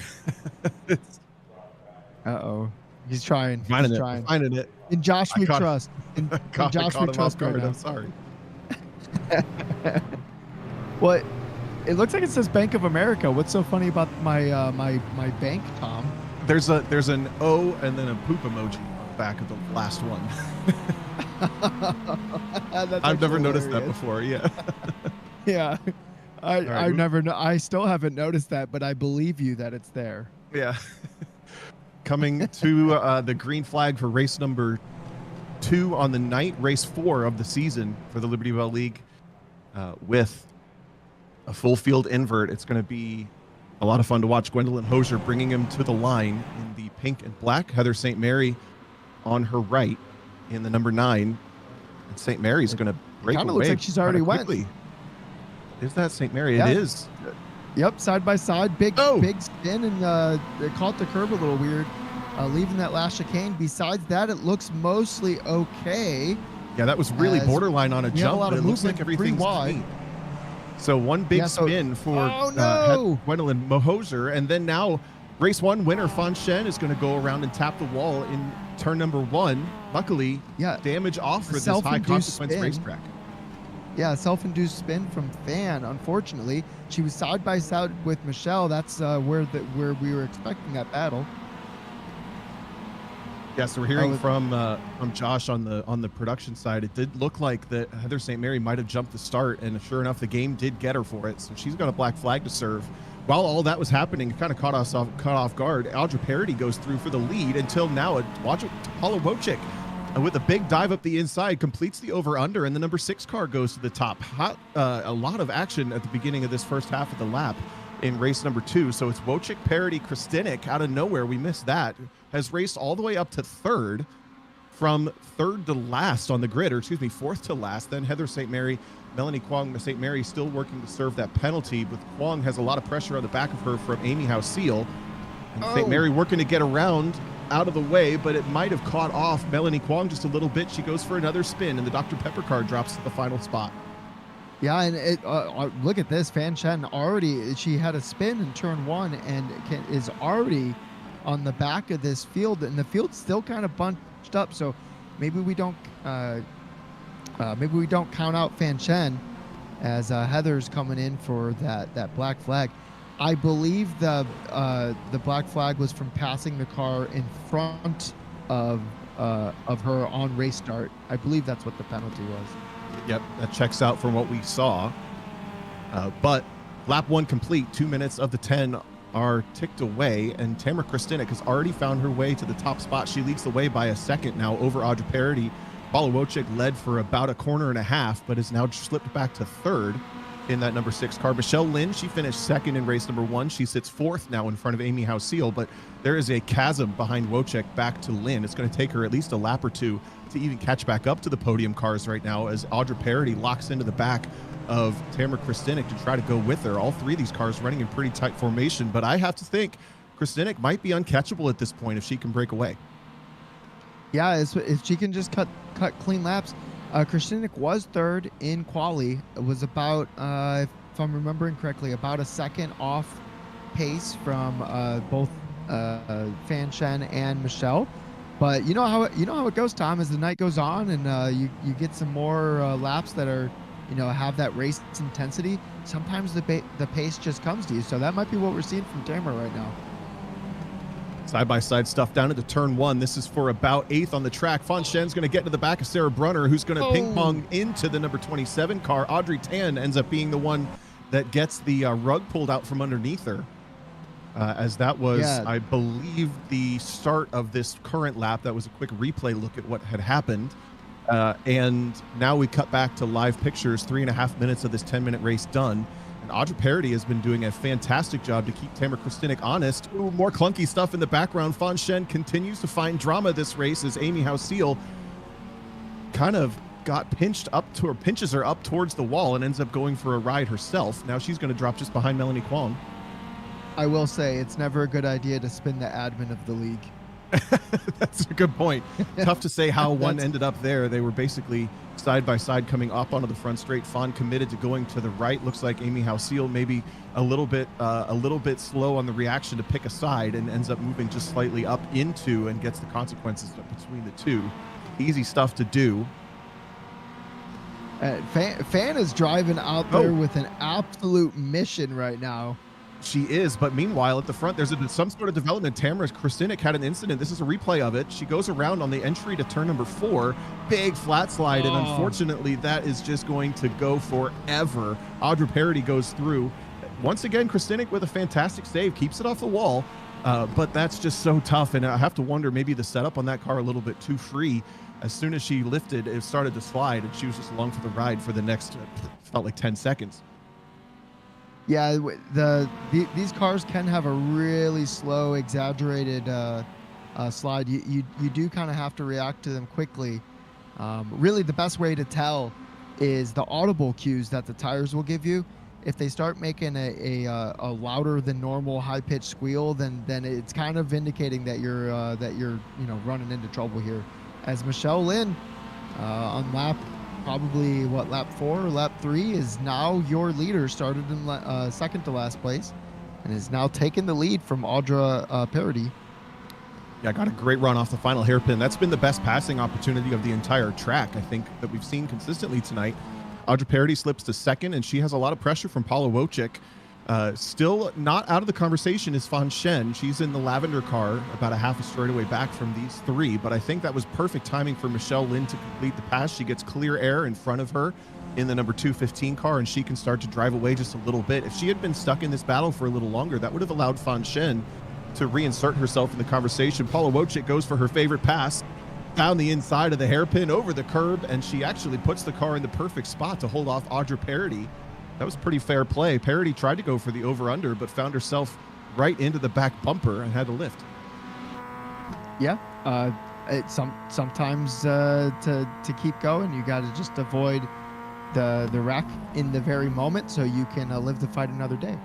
Speaker 3: Uh-oh. He's trying.
Speaker 2: Finding it.
Speaker 3: In Josh we trust. In Josh we trust right now.
Speaker 2: I'm sorry.
Speaker 3: What? It looks like it says Bank of America. What's so funny about my my bank, Tom?
Speaker 2: There's an O and then a poop emoji on the back of the last one. I've never noticed that before. Yeah.
Speaker 3: Yeah. I still haven't noticed that, but I believe you that it's there.
Speaker 2: Yeah. Coming to the green flag for race number 2 on the night, race 4 of the season for the Liberty Belle League, with a full field invert. It's going to be a lot of fun to watch. Gwendolyn Hosier bringing him to the line in the pink and black. Heather St. Mary on her right in the number 9. St. Mary's going to break
Speaker 3: kind
Speaker 2: away.
Speaker 3: of looks like she's already went.
Speaker 2: Quickly. Is that St. Mary?
Speaker 3: Yeah.
Speaker 2: It is.
Speaker 3: Yep, side by side, big spin, and they caught the curb a little weird, leaving that last chicane. Besides that, it looks mostly okay.
Speaker 2: Yeah, that was really borderline on a jump, but it looks like everything's clean. So one big spin for Gwendolyn Mohoser, and then now race 1 winner Fan Shen is going to go around and tap the wall in turn number 1. Luckily, damage off for this high consequence racetrack.
Speaker 3: Yeah, self-induced spin from Fan. Unfortunately, she was side by side with Michelle. That's where we were expecting that battle.
Speaker 2: Yeah, so we're hearing from Josh on the production side. It did look like that Heather St. Mary might have jumped the start, and sure enough, the game did get her for it. So she's got a black flag to serve. While all that was happening, it kind of caught off guard. Audra Parody goes through for the lead until now. Watch it, Paula Wojcik with a big dive up the inside, completes the over-under, and the number 6 car goes to the top. A lot of action at the beginning of this first half of the lap in race number 2. So it's Wojcik, Parody, Kristinek out of nowhere. We missed that. Has raced all the way up to 3rd, from 3rd to last on the grid, or excuse me, 4th to last. Then Heather St. Mary, Melanie Kwong St. Mary still working to serve that penalty, but Kwong has a lot of pressure on the back of her from Amy House-Seal. And St. Mary working to get around out of the way, but it might have caught off Melanie Kwong just a little bit. She goes for another spin, and the Dr. Pepper car drops to the final spot.
Speaker 3: Yeah, and look at this. Fan Shen already, she had a spin in turn 1 and is already on the back of this field, and the field's still kind of bunched up. So maybe we don't count out Fan Shen as Heather's coming in for that black flag. I believe the black flag was from passing the car in front of her on race start. I believe that's what the penalty was.
Speaker 2: Yep, that checks out from what we saw. But lap 1 complete, 2 minutes of the 10 are ticked away, and Tamara Kristinek has already found her way to the top spot. She leads the way by a second now over Audra Parody. Paula Wojcik led for about a corner and a half, but has now slipped back to 3rd in that number 6 car. Michelle Lynn, she finished 2nd in race number 1. She sits 4th now in front of Amy House-Seal, but there is a chasm behind Wojcik back to Lynn. It's going to take her at least a lap or 2 to even catch back up to the podium cars right now, as Audra Parody locks into the back of Tamara Kristinek to try to go with her. All 3 of these cars running in pretty tight formation, but I have to think Kristinek might be uncatchable at this point if she can break away.
Speaker 3: Yeah, if she can just cut clean laps. Kristinek was 3rd in quali. It was about, if I'm remembering correctly, about a second off pace from both Fan Shen and Michelle. But you know how it goes, Tom. As the night goes on, and you get some more laps that are, have that race intensity. Sometimes the pace just comes to you. So that might be what we're seeing from Tamara right now.
Speaker 2: Side-by-side stuff down into turn 1. This is for about 8th on the track. Fan Shen's going to get to the back of Sarah Brunner, who's going to ping-pong into the number 27 car. Audrey Tan ends up being the one that gets the rug pulled out from underneath her, as that was, I believe, the start of this current lap. That was a quick replay look at what had happened. And now we cut back to live pictures, 3.5 minutes of this 10-minute race done. And Audra Parody has been doing a fantastic job to keep Tamara Kristinek honest. Ooh, more clunky stuff in the background. Fan Shen continues to find drama this race as Amy House-Seal kind of got pinches her up towards the wall and ends up going for a ride herself. Now she's going to drop just behind Melanie Kwong.
Speaker 3: I will say it's never a good idea to spin the admin of the league.
Speaker 2: That's a good point. Tough to say how one ended up there. They were basically side by side coming up onto the front straight. Fawn committed to going to the right. Looks like Amy House-Seal maybe a little bit slow on the reaction to pick a side, and ends up moving just slightly up into and gets the consequences between the two. Easy stuff to do.
Speaker 3: Fan is driving out there with an absolute mission right now.
Speaker 2: She is, but meanwhile at the front there's some sort of development. Tamara Kristinek had an incident. This is a replay of it. She goes around on the entry to turn number 4, big flat slide, and unfortunately that is just going to go forever. Audra Parody goes through. Once again, Kristinek with a fantastic save, keeps it off the wall, but that's just so tough, and I have to wonder, maybe the setup on that car a little bit too free. As soon as she lifted, it started to slide, and she was just along for the ride for the next, felt like 10 seconds.
Speaker 3: Yeah, these cars can have a really slow, exaggerated slide. You do kind of have to react to them quickly. Really, the best way to tell is the audible cues that the tires will give you. If they start making a louder than normal high pitched squeal, then it's kind of indicating that you're running into trouble here. As Michelle Lynn on lap lap 4 or lap 3 is now your leader, started in second to last place, and is now taking the lead from Audra Parody.
Speaker 2: Yeah, got a great run off the final hairpin. That's been the best passing opportunity of the entire track, I think, that we've seen consistently tonight. Audra Parody slips to second, and she has a lot of pressure from Paula Wojcik. Still not out of the conversation is Fan Shen. She's in the lavender car, about a half a straightaway back from these three, but I think that was perfect timing for Michelle Lynn to complete the pass. She gets clear air in front of her in the number 215 car, and she can start to drive away just a little bit. If she had been stuck in this battle for a little longer, that would have allowed Fan Shen to reinsert herself in the conversation. Paula Wojcik goes for her favorite pass down the inside of the hairpin over the curb, and she actually puts the car in the perfect spot to hold off Audra Parody. That was pretty fair play. Parody tried to go for the over-under, but found herself right into the back bumper and had to lift.
Speaker 3: Yeah, sometimes to keep going, you got to just avoid the wreck in the very moment, so you can live to fight another day.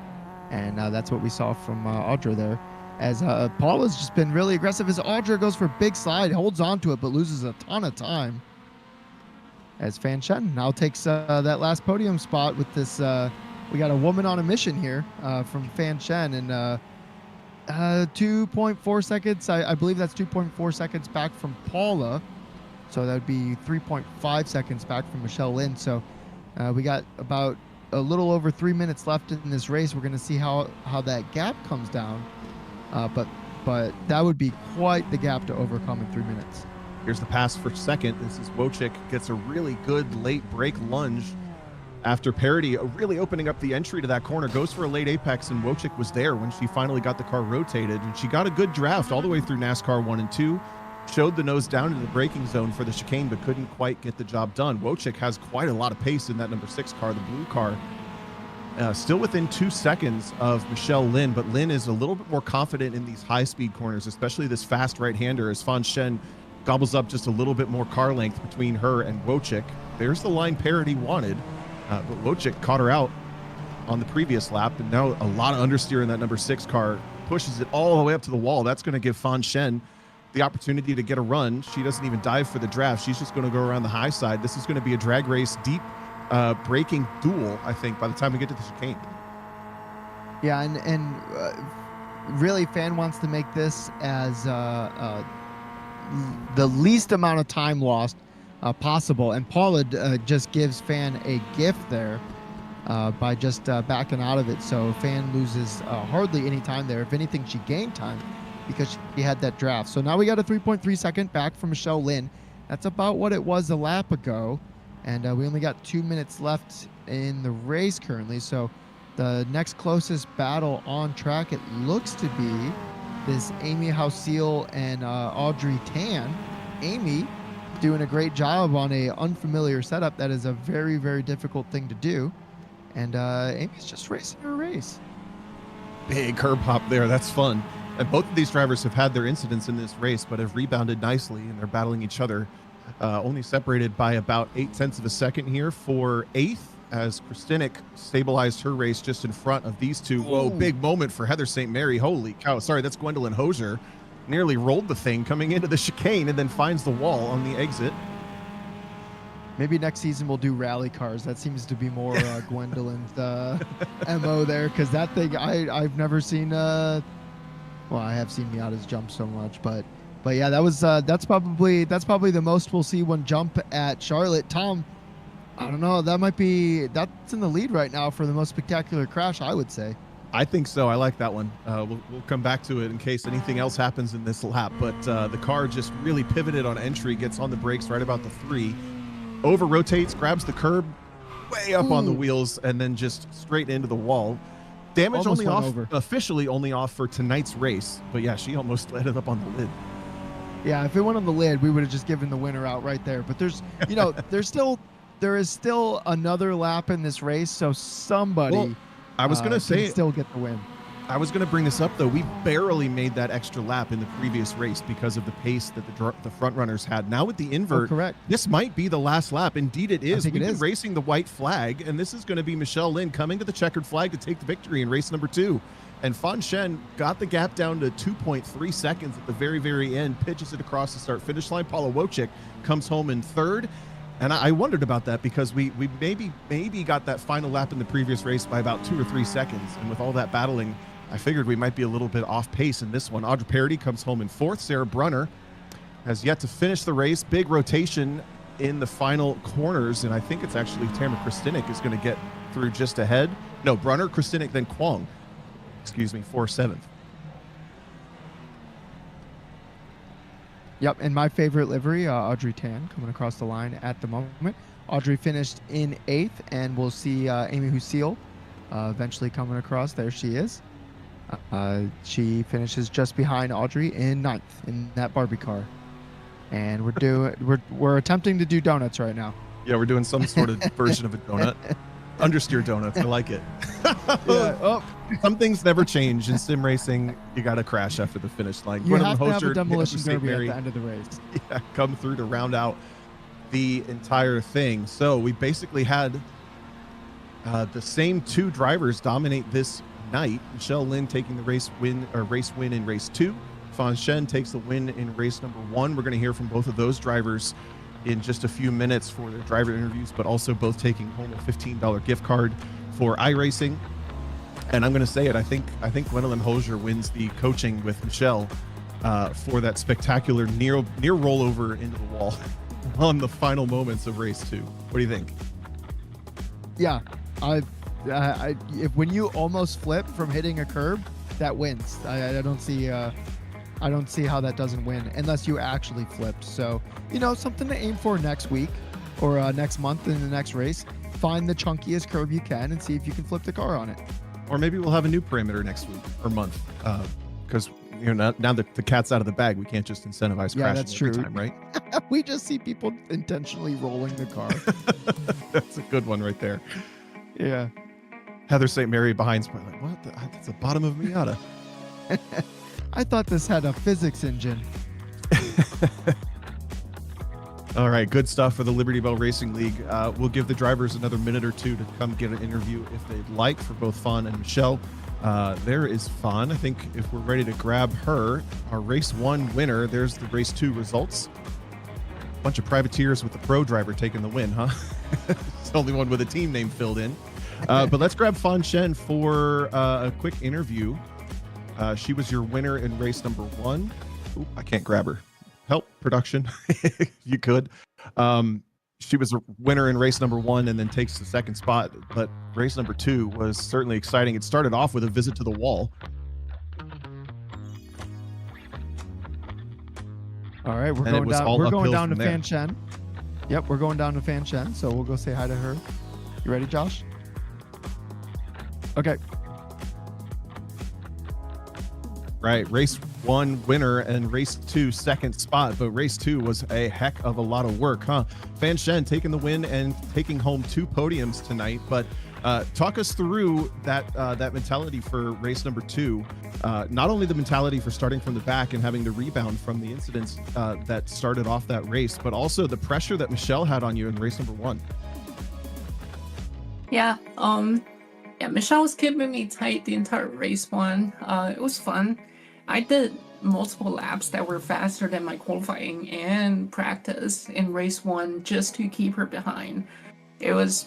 Speaker 3: And that's what we saw from Audra there. As Paula's just been really aggressive, as Audra goes for a big slide, holds on to it, but loses a ton of time. As Fan Shen now takes that last podium spot with this, we got a woman on a mission here from Fan Shen, and 2.4 seconds. I believe that's 2.4 seconds back from Paula. So that would be 3.5 seconds back from Michelle Lynn. So we got about a little over 3 minutes left in this race. We're going to see how that gap comes down. But that would be quite the gap to overcome in 3 minutes.
Speaker 2: Here's the pass for second. This is Wojcik, gets a really good late break lunge after Parody really opening up the entry to that corner, goes for a late apex, and Wojcik was there when she finally got the car rotated, and she got a good draft all the way through NASCAR 1 and 2, showed the nose down into the braking zone for the chicane, but couldn't quite get the job done. Wojcik has quite a lot of pace in that number 6 car, the blue car. Still within 2 seconds of Michelle Lynn, but Lynn is a little bit more confident in these high-speed corners, especially this fast right-hander, as Fan Shen gobbles up just a little bit more car length between her and Wojcik. There's the line Parody wanted, but Wojcik caught her out on the previous lap, and now a lot of understeer in that number 6 car, pushes it all the way up to the wall. That's going to give Fan Shen the opportunity to get a run. She doesn't even dive for the draft. She's just going to go around the high side. This is going to be a drag race deep braking duel, I think, by the time we get to the chicane.
Speaker 3: Yeah, and really, Fan wants to make this as the least amount of time lost possible, and Paula just gives Fan a gift there by just backing out of it. So Fan loses hardly any time there. If anything, she gained time because she had that draft. So now we got a 3.3 second back from Michelle Lynn. That's about what it was a lap ago. And we only got 2 minutes left in the race currently. So the next closest battle on track, it looks to be this Amy Hausiel and Audrey Tan. Amy doing a great job on a unfamiliar setup. That is a very, very difficult thing to do. And Amy's just racing her race.
Speaker 2: Big curb hop there. That's fun. And both of these drivers have had their incidents in this race, but have rebounded nicely, and they're battling each other. Only separated by about 0.8 of a second here for 8th, as Kristinek stabilized her race just in front of these two. Whoa, big moment for Heather St. Mary. Holy cow. Sorry, that's Gwendolyn Hosier. Nearly rolled the thing coming into the chicane and then finds the wall on the exit.
Speaker 3: Maybe next season we'll do rally cars. That seems to be more Gwendolyn's MO there, because that thing I've never seen. Well, I have seen Miata's jump so much, but yeah, that was that's probably the most we'll see one jump at Charlotte. Tom, I don't know. That's in the lead right now for the most spectacular crash, I would say.
Speaker 2: I think so. I like that one. We'll come back to it in case anything else happens in this lap. But the car just really pivoted on entry, gets on the brakes right about the 3, over rotates, grabs the curb way up on the wheels, and then just straight into the wall. Damage
Speaker 3: Almost
Speaker 2: only
Speaker 3: went
Speaker 2: off,
Speaker 3: over.
Speaker 2: officially only off for tonight's race. But yeah, she almost ended up on the lid.
Speaker 3: Yeah, if it went on the lid, we would have just given the winner out right there. But there's, there is still another lap in this race, so somebody.
Speaker 2: Well, I was going to say,
Speaker 3: can still get the win.
Speaker 2: I was going to bring this up, though. We barely made that extra lap in the previous race because of the pace that the front runners had. Now with the invert,
Speaker 3: correct.
Speaker 2: This might be the last lap. Indeed, it is.
Speaker 3: We've
Speaker 2: been racing the white flag, and this is going to be Michelle Lin coming to the checkered flag to take the victory in race number 2. And Fan Shen got the gap down to 2.3 seconds at the very, very end, pitches it across the start-finish line. Paula Wojcik comes home in 3rd. And I wondered about that because we maybe got that final lap in the previous race by about 2 or 3 seconds. And with all that battling, I figured we might be a little bit off pace in this one. Audra Parody comes home in 4th. Sarah Brunner has yet to finish the race. Big rotation in the final corners. And I think it's actually Tamara Kristinek is going to get through just ahead. No, Brunner, Kristinek, then Kwong. Excuse me, for 7th.
Speaker 3: Yep, and my favorite livery, Audrey Tan, coming across the line at the moment. Audrey finished in 8th, and we'll see Amy Husil eventually coming across. There she is. She finishes just behind Audrey in 9th in that Barbie car. And we're attempting to do donuts right now.
Speaker 2: Yeah, we're doing some sort of version of a donut. Understeer donuts. I like it. Some things never change in sim racing. You got to crash after the finish line.
Speaker 3: You have to have a demolition derby at the end of the race.
Speaker 2: Yeah, come through to round out the entire thing. So we basically had the same 2 drivers dominate this night. Michelle Lin taking the race win in race 2. Fan Shen takes the win in race number 1. We're going to hear from both of those drivers in just a few minutes for their driver interviews, but also both taking home a $15 gift card for iRacing. And I'm going to say it. I think Gwendolyn Hosier wins the coaching with Michelle for that spectacular near rollover into the wall on the final moments of race 2. What do you think?
Speaker 3: Yeah, when you almost flip from hitting a curb, that wins. I don't see how that doesn't win unless you actually flip. So, something to aim for next week or next month in the next race. Find the chunkiest curb you can and see if you can flip the car on it.
Speaker 2: Or maybe we'll have a new parameter next week or month because now that the cat's out of the bag, we can't just incentivize crashing
Speaker 3: that's true.
Speaker 2: every time, right?
Speaker 3: We just see people intentionally rolling the car.
Speaker 2: That's a good one right there.
Speaker 3: Yeah.
Speaker 2: Heather St. Mary behind's like, what? That's the bottom of Miata.
Speaker 3: I thought this had a physics engine.
Speaker 2: All right, good stuff for the Liberty Belle Racing League. We'll give the drivers another minute or 2 to come get an interview if they'd like for both Fan and Michelle. There is Fan. I think if we're ready to grab her, our race 1 winner, there's the race 2 results. Bunch of privateers with the pro driver taking the win, huh? It's the only one with a team name filled in. But let's grab Fan Shen for a quick interview. She was your winner in race number 1. Ooh, I can't grab her. Help, production. You could. She was a winner in race number 1 and then takes the 2nd spot. But race number 2 was certainly exciting. It started off with a visit to the wall.
Speaker 3: All right, we're going down to Fan Shen. Yep, we're going down to Fan Shen, so we'll go say hi to her. You ready, Josh? Okay.
Speaker 2: Right, race 1 winner and race 2 2nd spot, but race 2 was a heck of a lot of work, huh? Fan Shen taking the win and taking home 2 podiums tonight. But talk us through that mentality for race number 2. Not only the mentality for starting from the back and having to rebound from the incidents that started off that race, but also the pressure that Michelle had on you in race number 1.
Speaker 4: Yeah, Michelle was keeping me tight the entire race 1. It was fun. I did multiple laps that were faster than my qualifying and practice in race 1 just to keep her behind. It was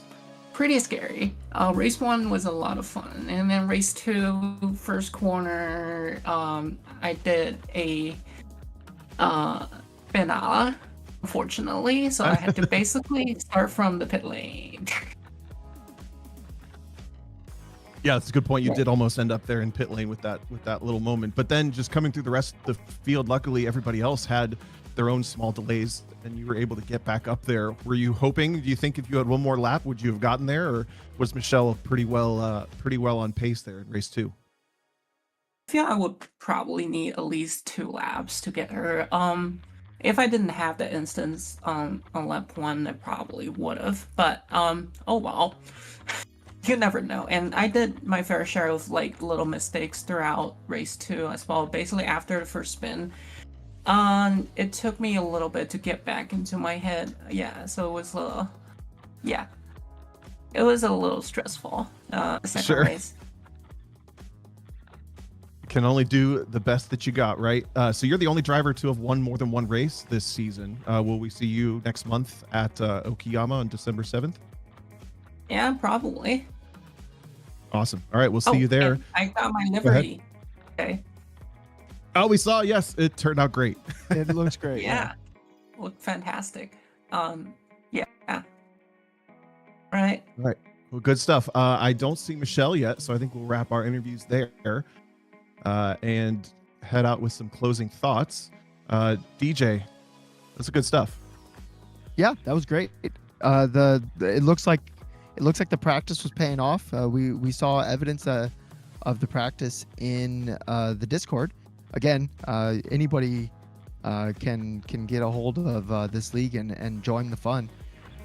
Speaker 4: pretty scary. Race 1 was a lot of fun. And then race 2, first corner, I did a Benalla, unfortunately. So I had to basically start from the pit lane.
Speaker 2: Yeah, that's a good point. You did almost end up there in pit lane with that little moment. But then just coming through the rest of the field, luckily everybody else had their own small delays and you were able to get back up there. Were you hoping, do you think if you had one more lap, would you have gotten there? Or was Michelle pretty well on pace there in race 2?
Speaker 4: I feel I would probably need at least 2 laps to get her. If I didn't have the instance on lap 1, I probably would have. But oh well. you never know. And I did my fair share of like little mistakes throughout race 2 as well. Basically after the first spin, it took me a little bit to get back into my head. Yeah, so it was a little, yeah, it was a little stressful. Second
Speaker 2: Sure.
Speaker 4: race.
Speaker 2: Can only do the best that you got, right? So you're the only driver to have won more than one race this season. Will we see you next month at Okayama on December 7th?
Speaker 4: Yeah, probably.
Speaker 2: Awesome. All right, we'll see you there.
Speaker 4: And I got my Liberty. Okay.
Speaker 2: Oh, we saw. Yes, it turned out great.
Speaker 3: It looks great.
Speaker 4: Yeah. Looked fantastic. Yeah. Right.
Speaker 2: Right. Well, good stuff. I don't see Michelle yet, so I think we'll wrap our interviews there and head out with some closing thoughts. DJ, that's good stuff.
Speaker 3: Yeah, that was great. It looks like the practice was paying off. We saw evidence of the practice in the Discord. Again, anybody can get a hold of this league and join the fun,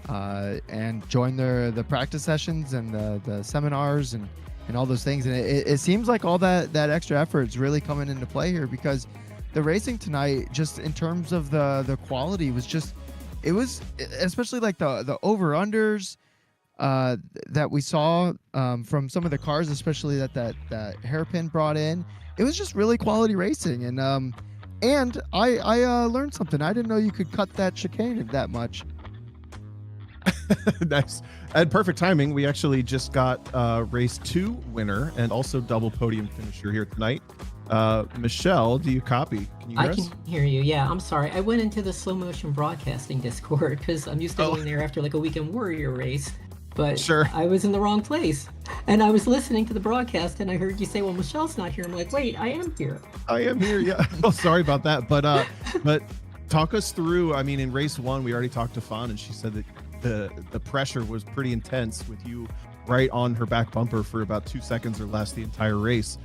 Speaker 3: and join the practice sessions and the seminars and all those things. And it seems like all that extra effort is really coming into play here, because the racing tonight, just in terms of the quality, was just, it was, especially like the over-unders that we saw from some of the cars, especially that hairpin brought in. It was just really quality racing. And I learned something. I didn't know you could cut that chicane that much.
Speaker 2: Nice. And perfect timing. We actually just got race 2 winner and also double podium finisher here tonight. Michelle, do you copy? Can you hear us?
Speaker 5: I can hear you. Yeah, I'm sorry. I went into the slow motion broadcasting Discord because I'm used to going there after like a Weekend Warrior race. But
Speaker 2: Sure.
Speaker 5: I was in the wrong place. And I was listening to the broadcast and I heard you say, well, Michelle's not here. I'm like, wait, I am here.
Speaker 2: I am here. Yeah. Oh, sorry about that. But talk us through. I mean, in race 1, we already talked to Fawn, and she said that the pressure was pretty intense with you right on her back bumper for about 2 seconds or less the entire race.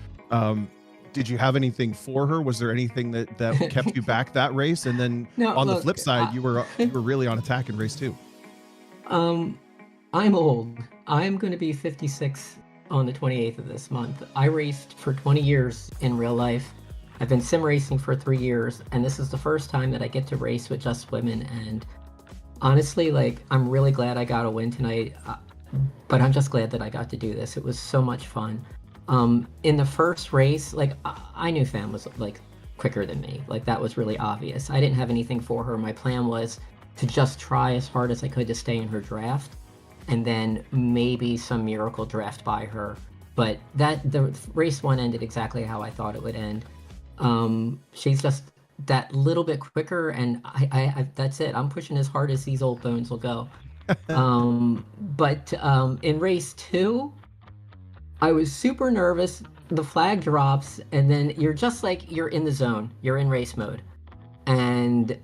Speaker 2: Did you have anything for her? Was there anything that kept you back that race? And then on the flip side, you were really on attack in race 2.
Speaker 5: I'm old. I'm going to be 56 on the 28th of this month. I raced for 20 years in real life. I've been sim racing for 3 years, and this is the first time that I get to race with just women. And honestly, like, I'm really glad I got a win tonight, but I'm just glad that I got to do this. It was so much fun. In the first race, like, I knew Fan was like quicker than me. Like, that was really obvious. I didn't have anything for her. My plan was to just try as hard as I could to stay in her draft, and then maybe some miracle draft by her. But the race 1 ended exactly how I thought it would end. She's just that little bit quicker, and I that's it. I'm pushing as hard as these old bones will go. But in race 2, I was super nervous. The flag drops, and then you're just like, you're in the zone. You're in race mode. And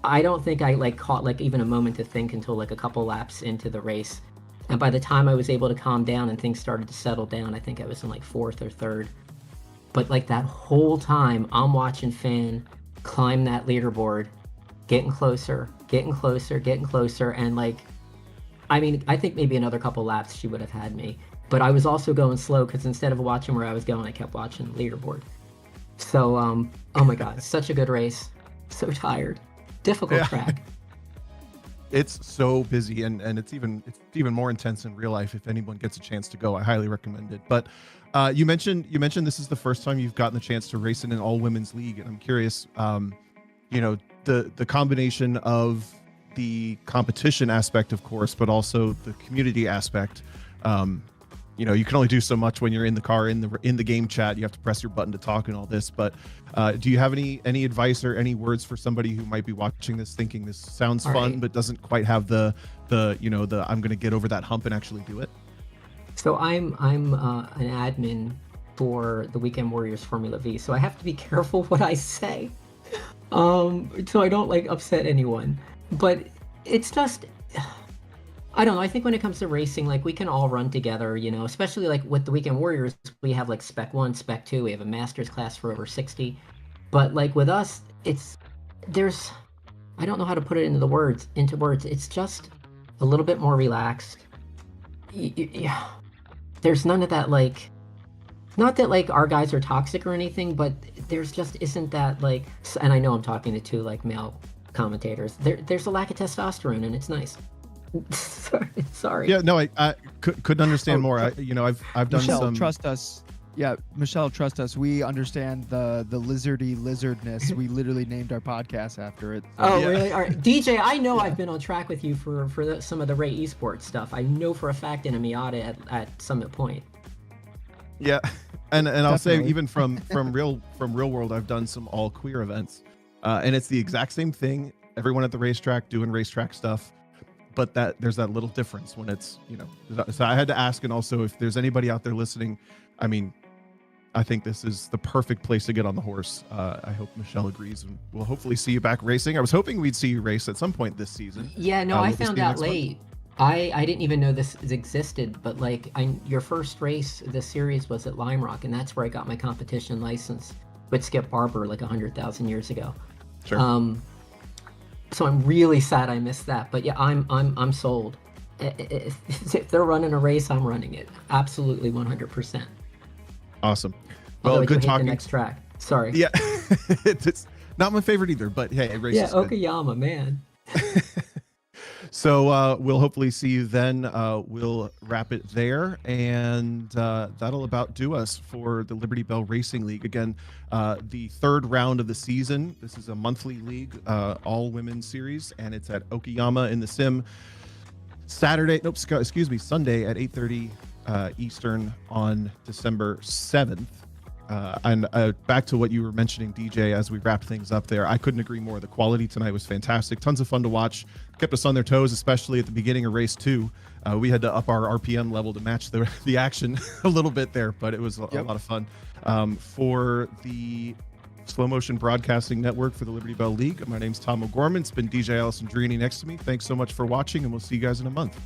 Speaker 5: I don't think I like caught like even a moment to think until like a couple laps into the race. And by the time I was able to calm down and things started to settle down, I think I was in like 4th or 3rd. But like that whole time, I'm watching Fan climb that leaderboard, getting closer, and like, I mean, I think maybe another couple laps she would have had me. But I was also going slow because instead of watching where I was going, I kept watching the leaderboard. So, oh my God, such a good race. So tired. Difficult track.
Speaker 2: It's so busy, and it's even more intense in real life. If anyone gets a chance to go, I highly recommend it. But you mentioned this is the first time you've gotten the chance to race in an all women's league, and I'm curious, the combination of the competition aspect, of course, but also the community aspect. You can only do so much when you're in the car, in the game chat. You have to press your button to talk and all this. But do you have any advice or any words for somebody who might be watching this thinking this sounds fun, but doesn't quite have the I'm going to get over that hump and actually do it?
Speaker 5: So I'm an admin for the Weekend Warriors Formula V, so I have to be careful what I say, so I don't like upset anyone. But it's just, I don't know. I think when it comes to racing, like, we can all run together, especially like with the Weekend Warriors, we have like Spec 1, Spec 2, we have a master's class for over 60. But like with us, I don't know how to put it into words. It's just a little bit more relaxed. yeah, there's none of that, like, not that like our guys are toxic or anything, but there's just isn't that like, and I know I'm talking to two like male commentators. There's a lack of testosterone, and it's nice. Sorry.
Speaker 2: Yeah, no, I couldn't understand more. I've done
Speaker 3: Michelle,
Speaker 2: some.
Speaker 3: trust us. Yeah, Michelle, trust us. We understand the lizardy lizardness. We literally named our podcast after it.
Speaker 5: Oh,
Speaker 2: Yeah.
Speaker 5: really? All right, DJ. I know I've been on track with you for some of the Ray Esports stuff. I know for a fact in a Miata at Summit Point.
Speaker 2: Yeah, and I'll say
Speaker 3: Definitely.
Speaker 2: even from real world, I've done some all queer events, and it's the exact same thing. Everyone at the racetrack doing racetrack stuff, but there's that little difference when it's So I had to ask, and also if there's anybody out there listening, I mean, I think this is the perfect place to get on the horse. I hope Michelle agrees, and we'll hopefully see you back racing. I was hoping we'd see you race at some point this season.
Speaker 5: Yeah, no,
Speaker 2: Will
Speaker 5: I
Speaker 2: this
Speaker 5: found
Speaker 2: be
Speaker 5: out
Speaker 2: next month?
Speaker 5: late. I didn't even know this existed, but like your first race this series was at Lime Rock, and that's where I got my competition license with Skip Barber like 100,000 years ago.
Speaker 2: Sure.
Speaker 5: So I'm really sad I missed that, but yeah, I'm sold. If they're running a race, I'm running it. Absolutely 100%.
Speaker 2: Awesome.
Speaker 5: Although
Speaker 2: Well,
Speaker 5: I do
Speaker 2: good
Speaker 5: hate
Speaker 2: talking.
Speaker 5: the next track. Sorry.
Speaker 2: Yeah, it's not my favorite either, but hey, race
Speaker 5: Yeah,
Speaker 2: is good.
Speaker 5: Okayama, man.
Speaker 2: So we'll hopefully see you then. We'll wrap it there, and that'll about do us for the Liberty Belle Racing League. Again, the third round of the season. This is a monthly league, all women's series, and it's at Okayama in the Sim. Sunday at 8:30 Eastern on December 7th. And back to what you were mentioning, DJ, as we wrapped things up there, I couldn't agree more. The quality tonight was fantastic. Tons of fun to watch. Kept us on their toes, especially at the beginning of race 2. We had to up our RPM level to match the action a little bit there, but it was a lot of fun. For the Slow Motion Broadcasting Network for the Liberty Belle League, my name's Tom O'Gorman. It's been DJ Alessandrini next to me. Thanks so much for watching, and we'll see you guys in a month.